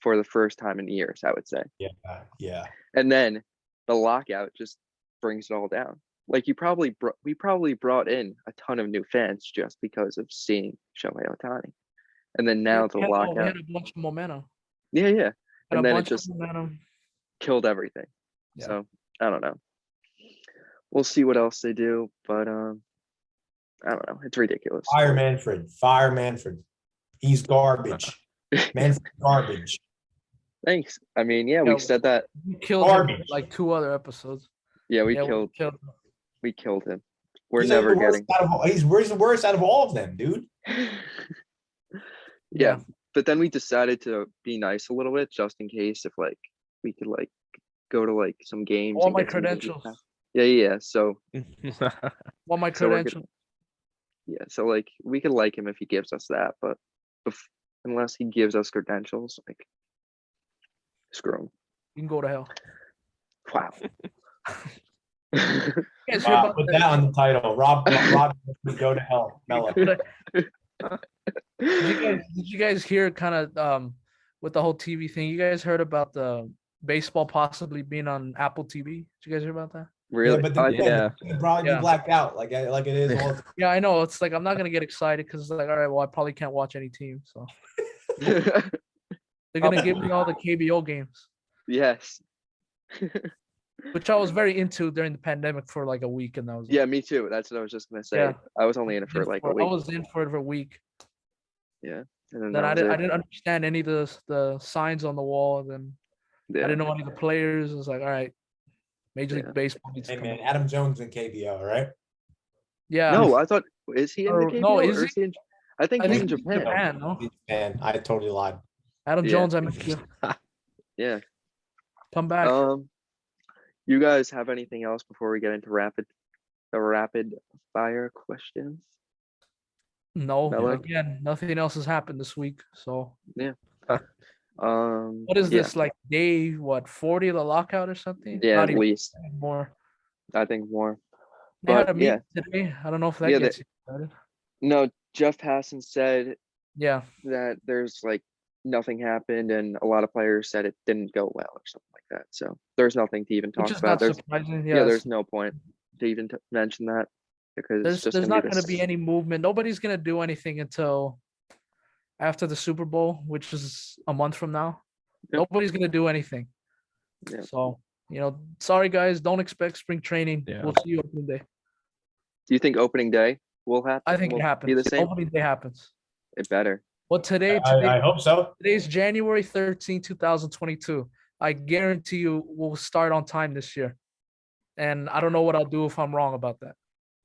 for the first time in years, I would say. Yeah. Yeah. And then the lockout just brings it all down. Like we probably brought in a ton of new fans just because of seeing Shohei Ohtani. And then now the We lockout. had a bunch of momentum. Yeah. Had And a then it bunch just of momentum. killed everything. Yeah. So I don't know. We'll see what else they do, but I don't know. It's ridiculous. Fire Manfred. Fire Manfred. He's garbage. Manfred's garbage. Thanks. I mean, yeah, Yeah, we said that. We killed him Garbage. like 2 other episodes. Yeah, we Yeah, killed him. him. We're He's never the worst getting. he's the worst out of all of them, dude. Yeah, but then we decided to be nice a little bit just in case if like we could like go to like some games. All and my get some games credentials. back. Yeah. So All my So we're credentials. yeah, so like we could like him if he gives us that, but unless he gives us credentials, like screw him. You can go to hell. Wow. You guys hear about Put that on the title. Rob go to hell. Melo. Did you guys hear kind of with the whole TV thing? You guys heard about the baseball possibly being on Apple TV? Did you guys hear about that? Really? Yeah, but then Yeah. it'd probably Yeah. be blacked out like it is all the Yeah, I know. It's like I'm not gonna get excited because it's like, all right, well, I probably can't watch any team, so they're gonna give me all the KBO games, Yes. which I was very into during the pandemic for like a week, and that was Yeah, me too. That's what I was just gonna say. Yeah. I was only in it for like a week. I was in for it for a week. And then Then that I was didn't understand any of the signs on the wall. Then it. I didn't know any of the players. It was like, all right, Major Yeah. League Baseball needs to Hey come man, out. Adam Jones in KBO, right? Yeah. No, I thought is he in the Or- KBO? no, or is is he in, I think I he's think in he's Japan. no? Man, I totally lied. Adam Yeah. Jones, I miss you. Yeah. Come back. You guys have anything else before we get into the rapid fire questions? No, Melo? again, nothing else has happened this week. So what is yeah, this like day 40 of the lockout or something? Yeah, Not at even least more. I think more. They had But a yeah, meeting today. I don't know if that Yeah, gets you started. no, Jeff Hassan said Yeah. that there's like nothing happened, and a lot of players said it didn't go well or something like that. So there's nothing to even Which talk is about. not There's surprising. yeah, Yes. there's no point to even mention that because it's just There's gonna not be going to be this. any movement. Nobody's going to do anything until after the Super Bowl, which is a month from now. Yep. Nobody's going to do anything. Yeah. So, sorry guys, don't expect spring training. Yeah. We'll see you opening day. Do you think opening day will happen? I think it will happens. Be the same. Opening day happens. It better. Well, I hope so. today's January 13, 2022. I guarantee you we'll start on time this year. And I don't know what I'll do if I'm wrong about that.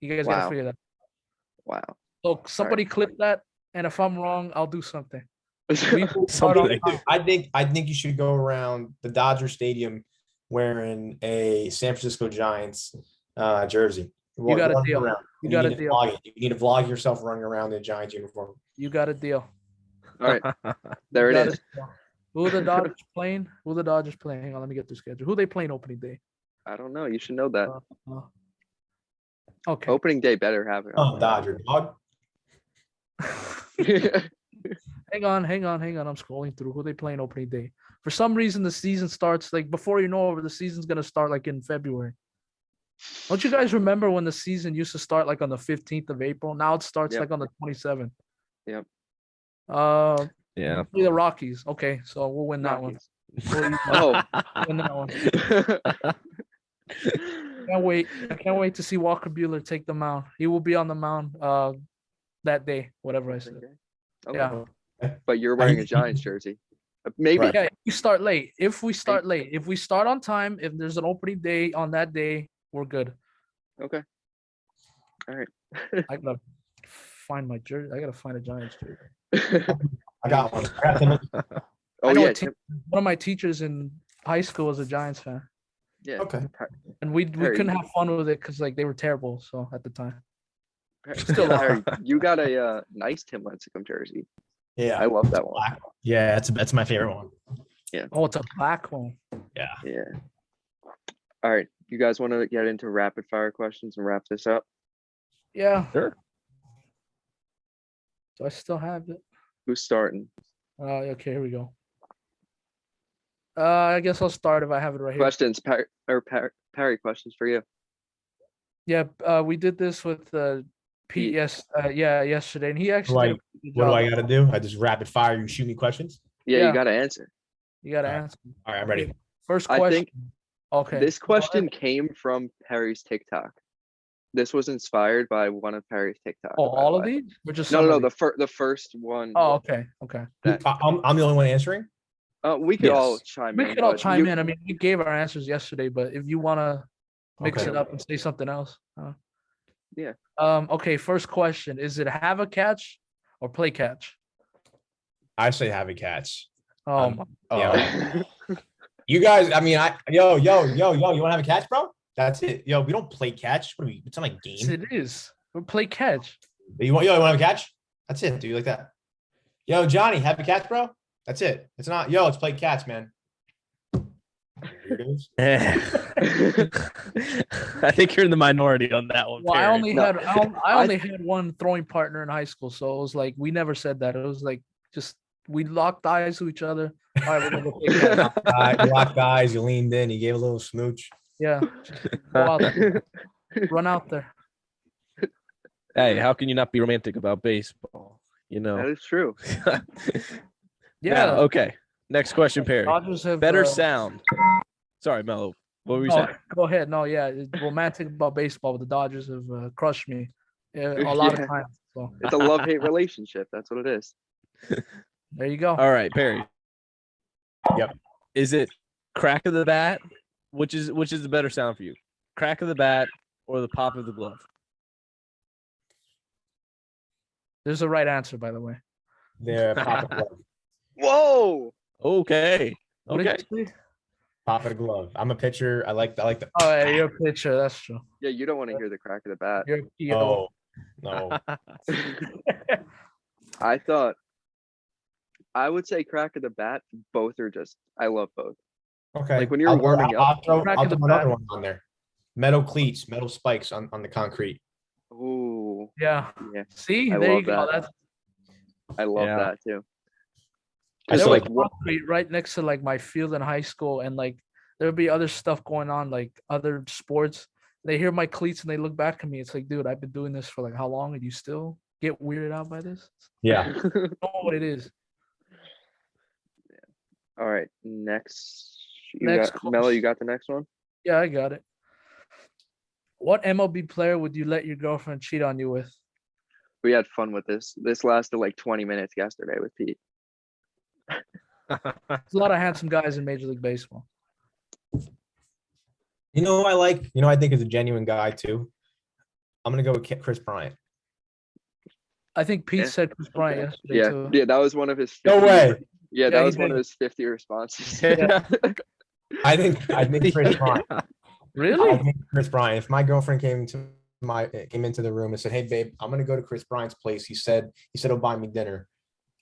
You guys got to Wow. figure that. Wow. So somebody clip that, and if I'm wrong, I'll do something. We will start on Something. time. I think you should go around the Dodger Stadium wearing a San Francisco Giants jersey. You got a Run deal. around. You And got a need to deal. vlog it. You need to vlog yourself running around in a Giants uniform. You got a deal. All right, there You it got is. a deal. Who are the Dodgers playing? Hang on, let me get the schedule. Who they playing opening day? I don't know. You should know that. Okay. Opening day better have it. Oh, Dodger dog. Hang on. I'm scrolling through who they playing opening day. For some reason, the season starts like before you know it, the season's gonna start like in February. Don't you guys remember when the season used to start like on the 15th of April? Now it starts Yep. like on the 27th. Yep. Yeah. The Rockies. Okay, so we'll win that one. Rockies. Oh. We'll win that one. I can't wait to see Walker Buehler take the mound. He will be on the mound that day, whatever I said. Okay. Yeah. But you're wearing a Giants jersey. Maybe. Right. Yeah, if we start late. If we start on time, if there's an opening day on that day, we're good. Okay. All right. I gotta find my jersey. I gotta find a Giants jersey. I got one. I got Tim. Oh I know yeah. one of my teachers in high school was a Giants fan, Yeah. Okay. and we Harry. couldn't have fun with it because like they were terrible. So at the time, Still, Harry, you got a nice Tim Lincecum jersey. Yeah. I love that one. Black. Yeah, that's my favorite one. oh, it's a black one. Yeah. Yeah. All right. You guys want to get into rapid fire questions and wrap this up? Yeah. Sure. Do I still have it? Who's starting? Okay, here we go. I guess I'll start if I have it right here. Questions, Perry, questions for you. Yeah, we did this with Pete. Yesterday, and he actually. did a pretty good What do job. I got to do? I just rapid fire. You shoot me questions. Yeah, Yeah. you got to answer. You got to All right. answer. All right, I'm ready. First I question. think Okay. This question came from Perry's TikTok. This was inspired by one of Perry's TikTok. Oh, all of these? Or just No, some no, of these? the first one. Oh, okay. that- I'm the only one answering. We could all Yes. chime We in. could all but chime you- in. I mean, we gave our answers yesterday, but if you want to mix Okay. it up and say something else. Yeah. Okay. First question: is it have a catch or play catch? I say have a catch. Oh, Um, my- Yeah. You guys, I mean, yo, you want to have a catch, bro? That's it. Yo, we don't play catch. What are we? It's not like yes, game. it is. We play catch. You want to have a catch? That's it, dude. Like that. Yo, Johnny, have a catch, bro. That's it. It's not. Yo, it's play catch, man. Weirdos. I think you're in the minority on that one. Well, I Perry. only No. had I only had one throwing partner in high school, so it was like we never said that. It was like just we locked eyes to each other. All right, we're gonna go play catch. You locked eyes. You leaned in. You gave a little smooch. Yeah, go out there. Run out there. Hey, how can you not be romantic about baseball? You That know. is true. Yeah. Now, okay. Next question, Perry. Dodgers have Better sound. Sorry, Melo. What were you No, saying? go ahead. No, yeah, it's romantic about baseball, but the Dodgers have crushed me a lot Yeah. of times. So It's a love-hate relationship. That's what it is. there you go. All right, Perry. Yep. Is it crack of the bat? Which is the better sound for you? Crack of the bat or the pop of the glove? There's a right answer, by the way. They're popping. Whoa! Okay. What did Okay. you say? Top of the glove. I'm a pitcher. I like the. Oh, yeah, you're a pitcher. That's true. Yeah, you don't want to hear the crack of the bat. You're a PO. Oh no. I thought I would say crack of the bat. Both are just. I love both. Okay. Like when you're warming up. Crack I'll of the throw another bat. one on there. Metal cleats, metal spikes on the concrete. Ooh, Yeah. yeah, See, I there you love go. that. That's I love Yeah. that too. I there saw was like concrete right next to like my field in high school, and like there would be other stuff going on, like other sports. They hear my cleats and they look back at me. It's like, dude, I've been doing this for like how long, and you still get weirded out by this? yeah. I don't know what it is. All right, next. Next Melo. You question. got the next one. Yeah, I got it. What MLB player would you let your girlfriend cheat on you with? We had fun with this. This lasted like 20 minutes yesterday with Pete. There's a lot of handsome guys in Major League Baseball. You know who I like? You know, I think is a genuine guy too. I'm gonna go with Chris Bryant. I think Pete Yeah, said Chris Bryant yesterday Yeah, too. yeah, that was one of his. No 50 way. Yeah, Yeah, that he was one of did. his 50 responses. I think Chris Bryant. I Really? think Chris Bryant. If my girlfriend came into the room and said, "Hey, babe, I'm gonna go to Chris Bryant's place," he said he'll buy me dinner.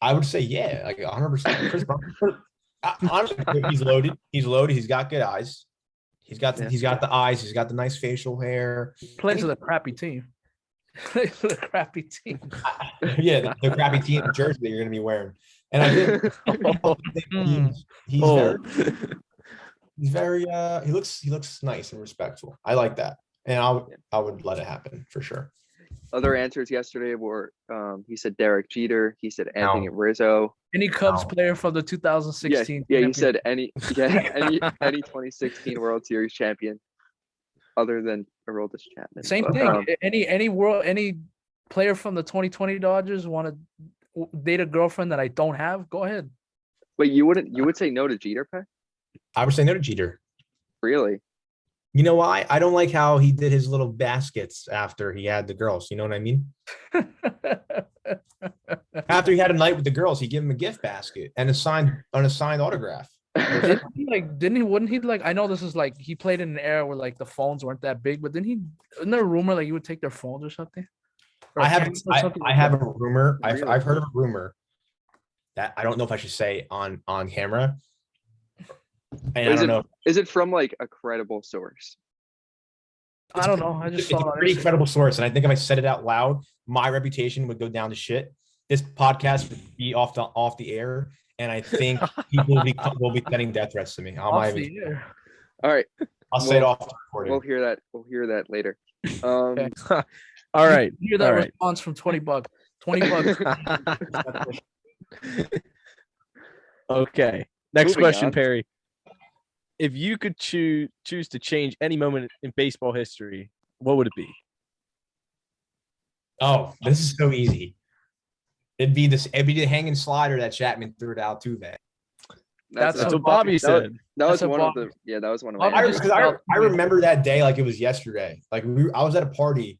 I would say, yeah, like 100%. Chris Bryant. Honestly, he's loaded. He's loaded. He's got good eyes. He's got the, Yeah. he's got the eyes. He's got the nice facial hair. Plays with a crappy team. Plays with a crappy team. Yeah, the crappy team jersey that you're gonna be wearing. And I think he's Oh. very he looks nice and respectful. I like that. And I would let it happen for sure. Other answers yesterday were he said Derek Jeter. He said No. Anthony Rizzo. Any Cubs No. player from the Yeah, 2016? yeah. He championship? said any 2016 World Series champion, other than Aroldis Chapman. Same But, thing. Any player from the 2020 Dodgers want to date a girlfriend that I don't have? Go ahead. Wait, you would say no to Jeter, Pay? I would say no to Jeter. Really? You know why? I don't like how he did his little baskets after he had the girls. You know what I mean? After he had a night with the girls, he gave him a gift basket and an assigned autograph. Wouldn't he like, I know this is like, he played in an era where like the phones weren't that big, but isn't there a rumor like you would take their phones or something? Or I have cameras or something? I have a rumor. Really? I've heard of a rumor that I don't know if I should say on camera. And I Is don't know. Is it from like a credible source? I don't know. I just It's saw a it on pretty Instagram. credible source, and I think if I said it out loud, my reputation would go down to shit. This podcast would be off the air, and I think people will be sending death threats to me. Off the air. All right, I'll say it Well, off the recording. we'll hear that. We'll hear that later. Okay. All right. You hear that all right. response from $20. $20. Okay. Next Moving question, on. Perry. If you could choose to change any moment in baseball history, what would it be? Oh, this is so easy. It'd be the hanging slider that Chapman threw to Altuve. That's That's So what Bobby that said. That was That's a one of bomb. the. Yeah, that was one of Bobby my. just- answers. I remember that day like it was yesterday. Like I was at a party,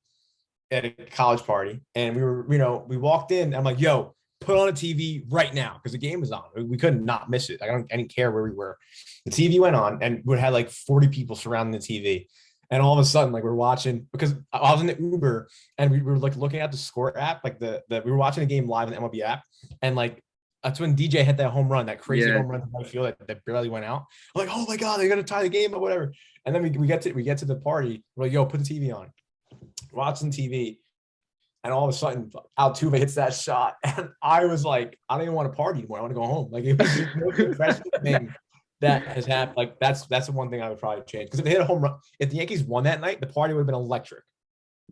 at a college party, and we walked in. I'm like, yo, put on a TV right now because the game was on. We couldn't not miss it. I didn't care where we were. The TV went on, and we had like 40 people surrounding the TV. And all of a sudden, like we're watching, because I was in the Uber and we were like looking at the score app, like we were watching a game live in the MLB app, and like that's when DJ hit that home run, that crazy Yeah. home run to right field that barely went out. I'm like, oh my god, they're gonna tie the game or whatever. And then we get to the party. We're like, yo, put the TV on. Watching TV, and all of a sudden, Altuve hits that shot, and I was like, I don't even want to party anymore. I want to go home. Like it was the most impressive thing that has happened. Like that's the one thing I would probably change, because if they hit a home run, if the Yankees won that night, the party would have been electric.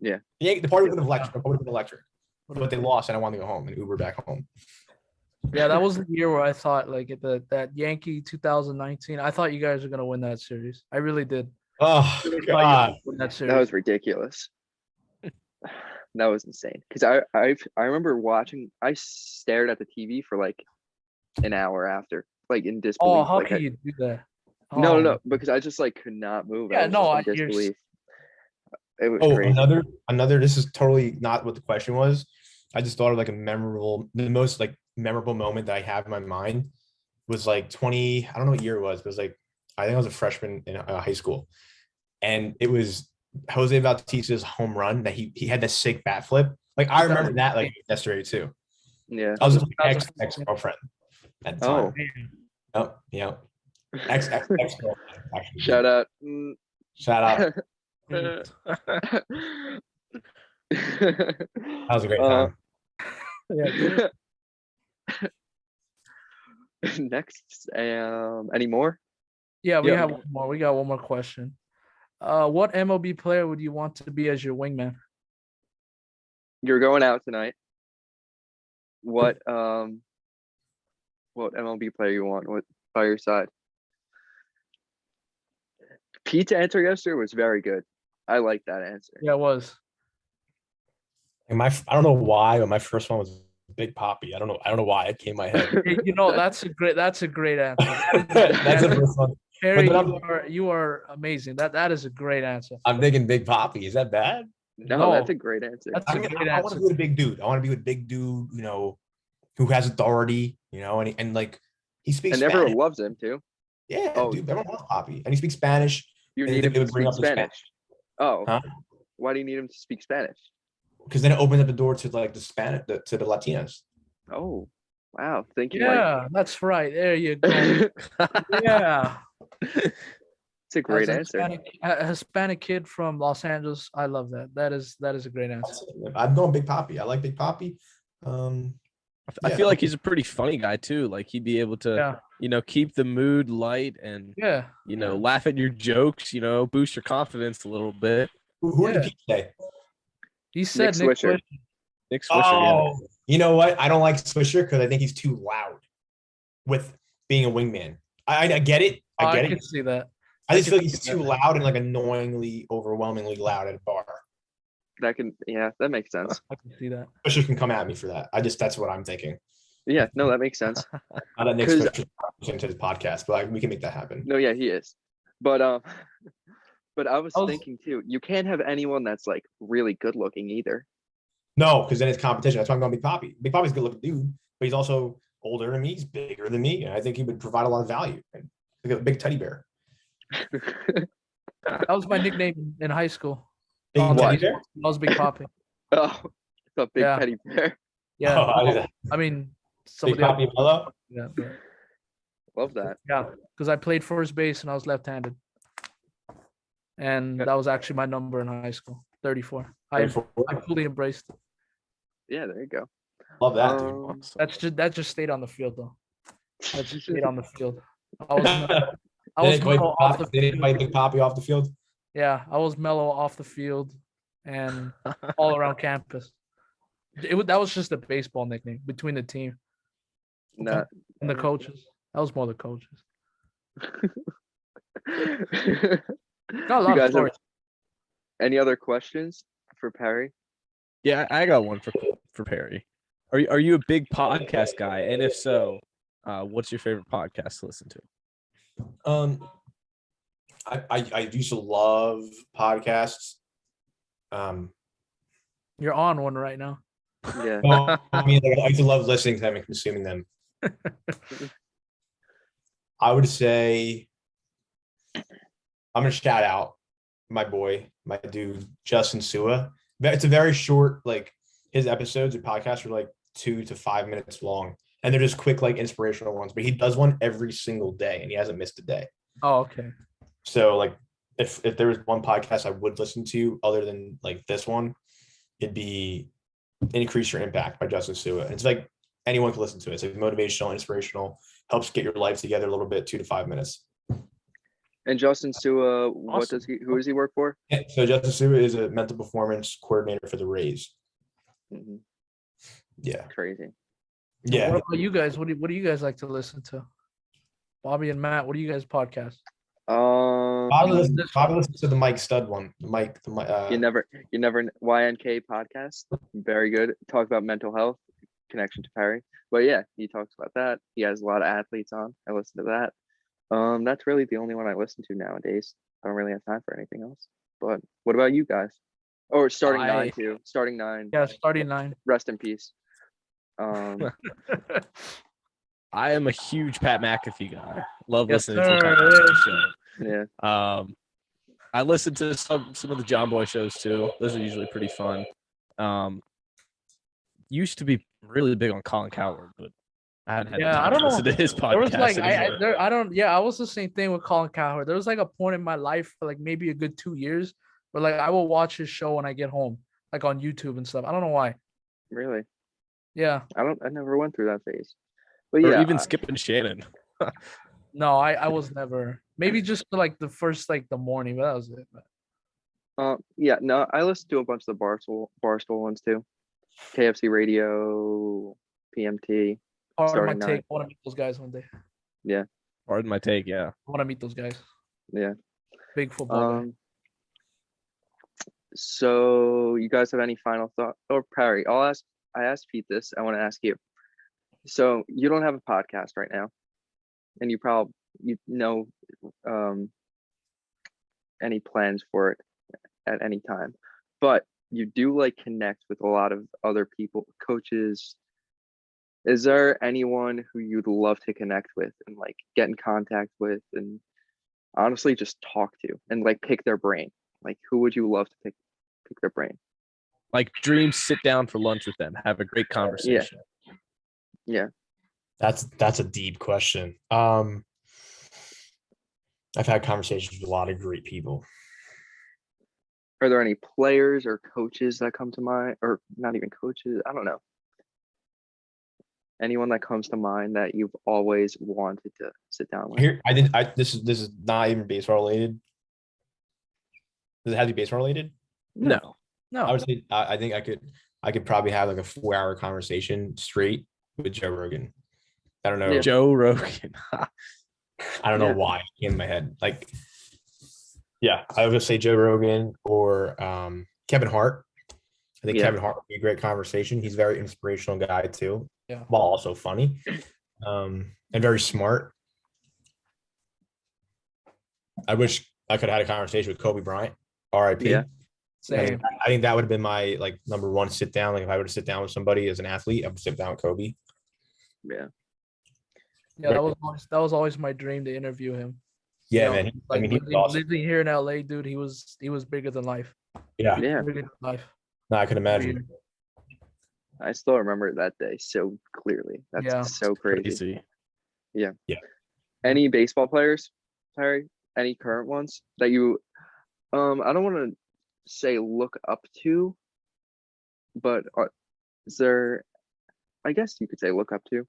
Yeah. The party would have been electric. The party would have been electric. But they lost, and I wanted to go home and Uber back home. Yeah, that was the year where I thought like at that Yankee 2019, I thought you guys were gonna win that series. I really did. Oh Really thought you god. would win that series. That was ridiculous. That was insane. Because I remember watching. I stared at the TV for like an hour after, like in disbelief. Oh, how like, can you do that? No, Oh, no, because I just like could not move. Yeah, was no, just in I hear- disbelief. It was Oh, crazy. another. This is totally not what the question was. I just thought of like the most like memorable moment that I have in my mind was like 20. I don't know what year it was, but it was like I think I was a freshman in high school, and it was Jose Bautista's home run that he had that sick bat flip. Like I remember that like yesterday too. Yeah. I was with my ex girlfriend at the time. Oh. Yep. Ex girlfriend. Shout out. Shout out. That was a great time. Yeah. Next, any more? Yeah, we Yeah. have one more. We got one more question. What MLB player would you want to be as your wingman? You're going out tonight. What MLB player you want? What by your side? Pete's answer yesterday was very good. I like that answer. Yeah, it was. And I don't know why, but my first one was Big Poppy. I don't know why it came in my head. You know, that's a great answer. That's the first one. Harry, you are amazing. That is a great answer. I'm thinking Big Poppy. Is that bad? No, that's a great answer. That's a great I want to answer. be with a big dude. I want to be with a big dude, you know, who has authority, you know, and like he speaks And everyone Spanish. loves him too. Yeah, Oh. dude, everyone loves Poppy, and he speaks Spanish. You and need him it to would bring speak up the Spanish. Oh, Huh? why do you need him to speak Spanish? Because then it opens up the door to like the Spanish, to the Latinas. Oh, wow. Thank you, Mike. Yeah, that's right. There you go. Yeah. It's a great answer. A Hispanic kid from Los Angeles. I love that. That is a great answer. I'm going Big Poppy. I like Big Poppy. I feel like he's a pretty funny guy too. Like he'd be able to, you know, keep the mood light and you know, laugh at your jokes. You know, boost your confidence a little bit. Who did Pete say? He said Nick Swisher. Nick Swisher. You know what? I don't like Swisher because I think he's too loud with being a wingman. I get it. I get it. I can see that. I just feel like he's too loud and like annoyingly, overwhelmingly loud at a bar. That makes sense. I can see that. Swisher can come at me for that. That's what I'm thinking. Yeah, no, that makes sense. Not that Nick Swisher listening to his podcast, but we can make that happen. No, yeah, he is. But I was thinking too, you can't have anyone that's like really good looking either. No, because then it's competition. That's why I'm going Big Poppy. Big Poppy's a good looking dude, but he's also older than me. He's bigger than me, and I think he would provide a lot of value. Like a big teddy bear. That was my nickname in high school. Big teddy bear? That was Big Poppy. Oh, it's a big teddy bear. Yeah. Oh, I mean, Big Poppy Melo? Yeah. Love that. Yeah, because I played first base and I was left-handed. And that was actually my number in high school, 34. I fully embraced it. Yeah, there you go. Love that, dude. That just stayed on the field though. That just stayed on the field. I was Melo off the field. They didn't invite Big Poppy off the field? Yeah, I was Melo off the field and all around campus. That was just a baseball nickname between the team and the coaches. That was more the coaches. Got a lot of stories. Any other questions for Perry? Yeah, I got one for Perry. Are you a big podcast guy? And if so, what's your favorite podcast to listen to? I used to love podcasts. You're on one right now. Yeah. Well, I mean, I used to love listening to them and consuming them. I would say I'm gonna shout out my dude Justin Sua. It's a very short, like his episodes and podcasts are like 2 to 5 minutes long, and they're just quick, like inspirational ones. But he does one every single day, and he hasn't missed a day. Oh, okay. So like, if there was one podcast I would listen to other than like this one, it'd be Increase Your Impact by Justin Sua. And it's like anyone can listen to it. It's like motivational, inspirational, helps get your life together a little bit, 2 to 5 minutes. And Justin Sua, who does he work for? Yeah, so Justin Sua is a mental performance coordinator for the Rays. Mm-hmm. Yeah. Crazy. Yeah. What about you guys? What do you guys like to listen to? Bobby and Matt, what do you guys podcast? Bobby listens to the Mike Stud one. The Mike. You never YNK podcast. Very good. Talk about mental health, connection to Perry. But yeah, he talks about that. He has a lot of athletes on. I listen to that. That's really the only one I listen to nowadays. I don't really have time for anything else. But what about you guys? Or Starting Nine too. Starting Nine. Yeah, Starting Nine. Rest in peace. I am a huge Pat McAfee guy. Love Yes, listening to sir. the Yeah. show. I listen to some of the John Boy shows too. Those are usually pretty fun. Used to be really big on Colin Cowherd, but I haven't had the Yeah, I time don't to listen know. to his There was podcast like anymore. I don't I was the same thing with Colin Cowherd. There was like a point in my life for like maybe a good 2 years where like I will watch his show when I get home, like on YouTube and stuff. I don't know why. Really? Yeah. I never went through that phase. But Or yeah, even Skip and Shannon. No, I was never. Maybe just for like the first like the morning, but that was it. yeah, no, I listened to a bunch of the Barstool ones too. KFC Radio, PMT. Part of my Starting take. nine. I want to meet those guys one day. Pardon my take, yeah. I want to meet those guys. Yeah. Big football guy. So you guys have any final thought? Or Perry, I asked Pete this. I want to ask you. So you don't have a podcast right now, and you know any plans for it at any time, but you do like connect with a lot of other people, coaches. Is there anyone who you'd love to connect with and like get in contact with and honestly just talk to and like pick their brain? Like who would you love to pick their brain? Like dreams, sit down for lunch with them, have a great conversation. Yeah. That's a deep question. I've had conversations with a lot of great people. Are there any players or coaches that come to mind, or not even coaches? I don't know. Anyone that comes to mind that you've always wanted to sit down with? Here, this is not even baseball related. Does it have to be baseball related? No. I would say I think I could probably have like a 4-hour conversation straight with Joe Rogan. I don't know. Yeah. Joe Rogan. I don't know why it came in my head. Like, yeah, I would just say Joe Rogan or Kevin Hart. I think Kevin Hart would be a great conversation. He's a very inspirational guy too. Yeah. While also funny. And very smart. I wish I could have had a conversation with Kobe Bryant. RIP. Yeah. Same. I think that would have been my like number one sit down. Like if I were to sit down with somebody as an athlete, I would sit down with Kobe. Yeah. Yeah, that was always my dream to interview him. Yeah, You know, man. Like he was awesome. living here in LA, dude, he was bigger than life. Yeah. Yeah. Bigger than life. No, I can imagine. I still remember that day so clearly. That's so crazy. Yeah. Any baseball players, Harry? Any current ones that you I don't want to say look up to, but is there, I guess you could say look up to.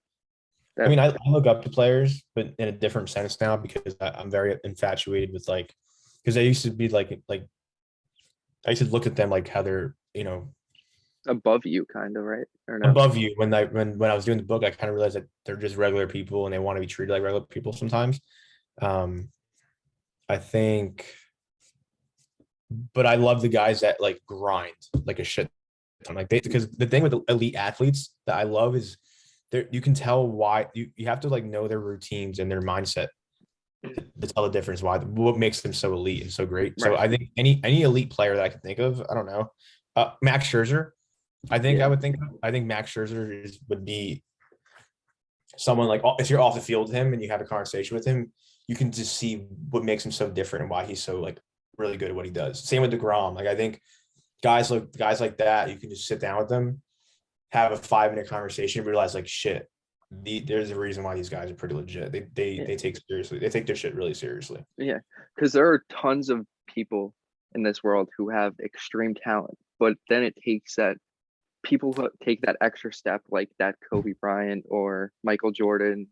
I mean, I look up to players, but in a different sense now because I'm very infatuated with like, because I used to be like I used to look at them like how they're, above you kind of, right? Or no? above you. When I was doing the book, I kind of realized that they're just regular people and they want to be treated like regular people sometimes. I think, but I love the guys that like grind like a shit ton. Like because the thing with the elite athletes that I love is you can tell why you have to like know their routines and their mindset to tell the difference what makes them so elite and so great. So I think any elite player that I can think of, I don't know, Max Scherzer. I think Max Scherzer would be someone like if you're off the field with him and you have a conversation with him, you can just see what makes him so different and why he's so like really good at what he does. Same with DeGrom. Like I think guys like that, you can just sit down with them, have a 5-minute conversation, realize like shit. There's a reason why these guys are pretty legit. They take their shit really seriously. Yeah, because there are tons of people in this world who have extreme talent, but then it takes that people who take that extra step, like that Kobe Bryant or Michael Jordan,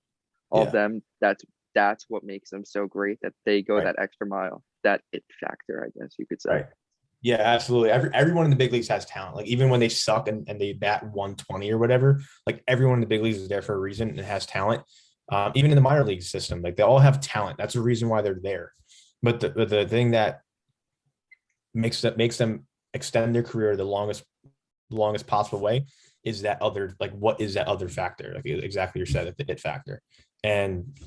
all of them. That's what makes them so great, that they go that extra mile, that it factor, I guess you could say. Right. Yeah, absolutely. Everyone in the big leagues has talent. Like even when they suck and they bat 120 or whatever, like everyone in the big leagues is there for a reason and has talent. Even in the minor league system, like they all have talent. That's the reason why they're there. But the thing that makes them extend their career the longest possible way is that other, like what is that other factor? Like exactly you said, the it factor. And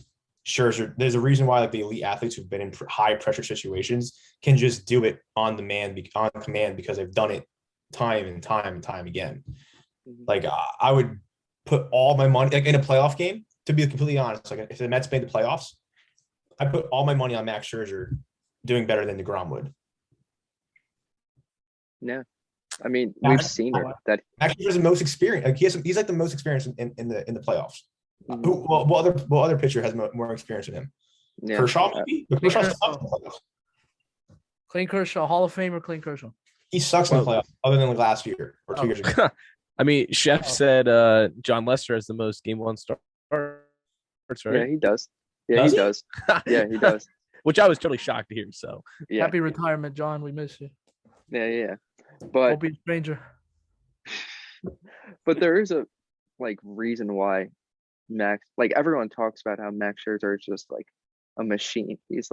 Scherzer, there's a reason why like the elite athletes who've been in high pressure situations can just do it on command because they've done it time and time and time again. Like I would put all my money like in a playoff game, to be completely honest. Like if the Mets made the playoffs, I put all my money on Max Scherzer doing better than DeGrom would. Yeah. I mean, Yeah, we've seen it that Max Scherzer's the most experienced. Like he's like the most experienced in the playoffs. Mhm. What other pitcher has more experience than him? yeah. Kershaw maybe. But Kershaw Kershaw. sucks in the playoffs. Clayton Kershaw, Hall of Famer Clayton Kershaw. He sucks in the playoffs, other than like last year or 2 years ago. I mean, Chef Oh. said John Lester has the most game one starts, Yeah, right? he does. Yeah, Does he he? does. Yeah, he does. Which I was totally shocked to hear. So Yeah. Happy retirement, John. We miss you. Yeah. But Don't be a stranger. there is a like reason why Max, like everyone talks about how Max Scherzer is just like a machine. He's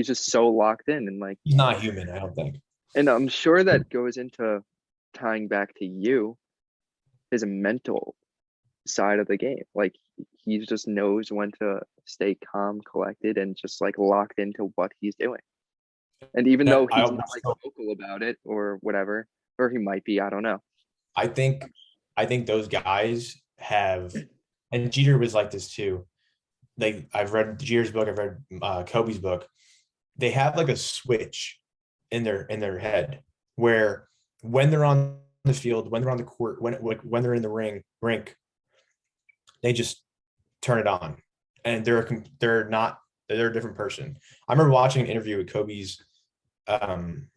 just so locked in and like, He's not human, I don't think. and I'm sure that goes into tying back to you, his mental side of the game. Like he just knows when to stay calm, collected, and just like locked into what he's doing. And even though he's not like vocal about it or whatever, or he might be, I don't know. I think those guys have, and Jeter was like this too. I've read Jeter's book, I've read Kobe's book. They have like a switch in their head where when they're on the field, when they're on the court, when they're in the rink, they just turn it on, and they're a different person. I remember watching an interview with Kobe's, like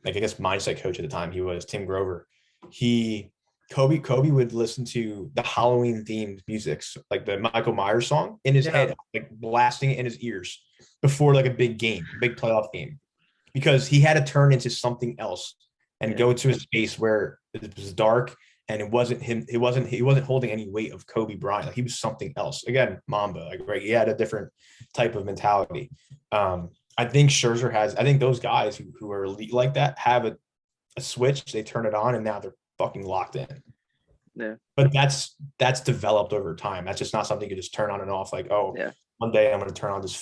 I guess mindset coach at the time. He was Tim Grover. Kobe would listen to the Halloween themed music, like the Michael Myers song in his head, like blasting it in his ears before like a big playoff game, because he had to turn into something else and go to a space where it was dark and it wasn't him. He wasn't holding any weight of Kobe Bryant. Like he was something else. Again, Mamba, like right. He had a different type of mentality. I think Scherzer has. I think those guys who are elite like that have a switch. They turn it on, and now they're fucking locked in. Yeah. But that's developed over time. That's just not something you just turn on and off. Like, oh, one day I'm going to turn on this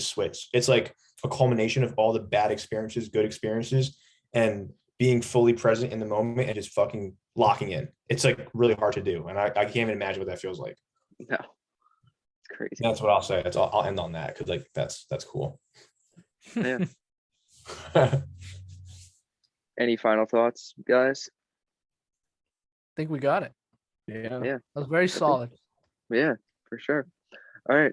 switch. It's like a culmination of all the bad experiences, good experiences, and being fully present in the moment and just fucking locking in. It's like really hard to do, and I can't even imagine what that feels like. No, it's crazy. That's what I'll say. I'll end on that because like that's cool. Yeah. Any final thoughts, guys? I think we got it. yeah. Yeah. That was very solid. Yeah, for sure. All right.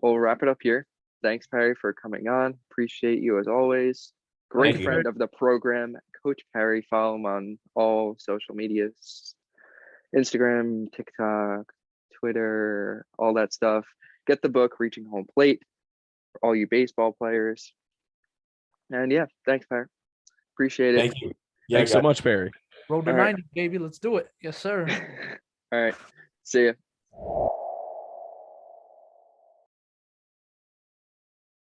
We'll wrap it up here. Thanks, Perry, for coming on. Appreciate you as always. Great Thank you. friend of the program, Coach Perry. Follow him on all social medias, Instagram, TikTok, Twitter, all that stuff. Get the book, Reaching Home Plate, for all you baseball players. And yeah, thanks, Perry. Appreciate it. Thank you. Yeah, Thanks so much, Barry. Road to All right. 90, baby. Let's do it. Yes, sir. All right. See ya.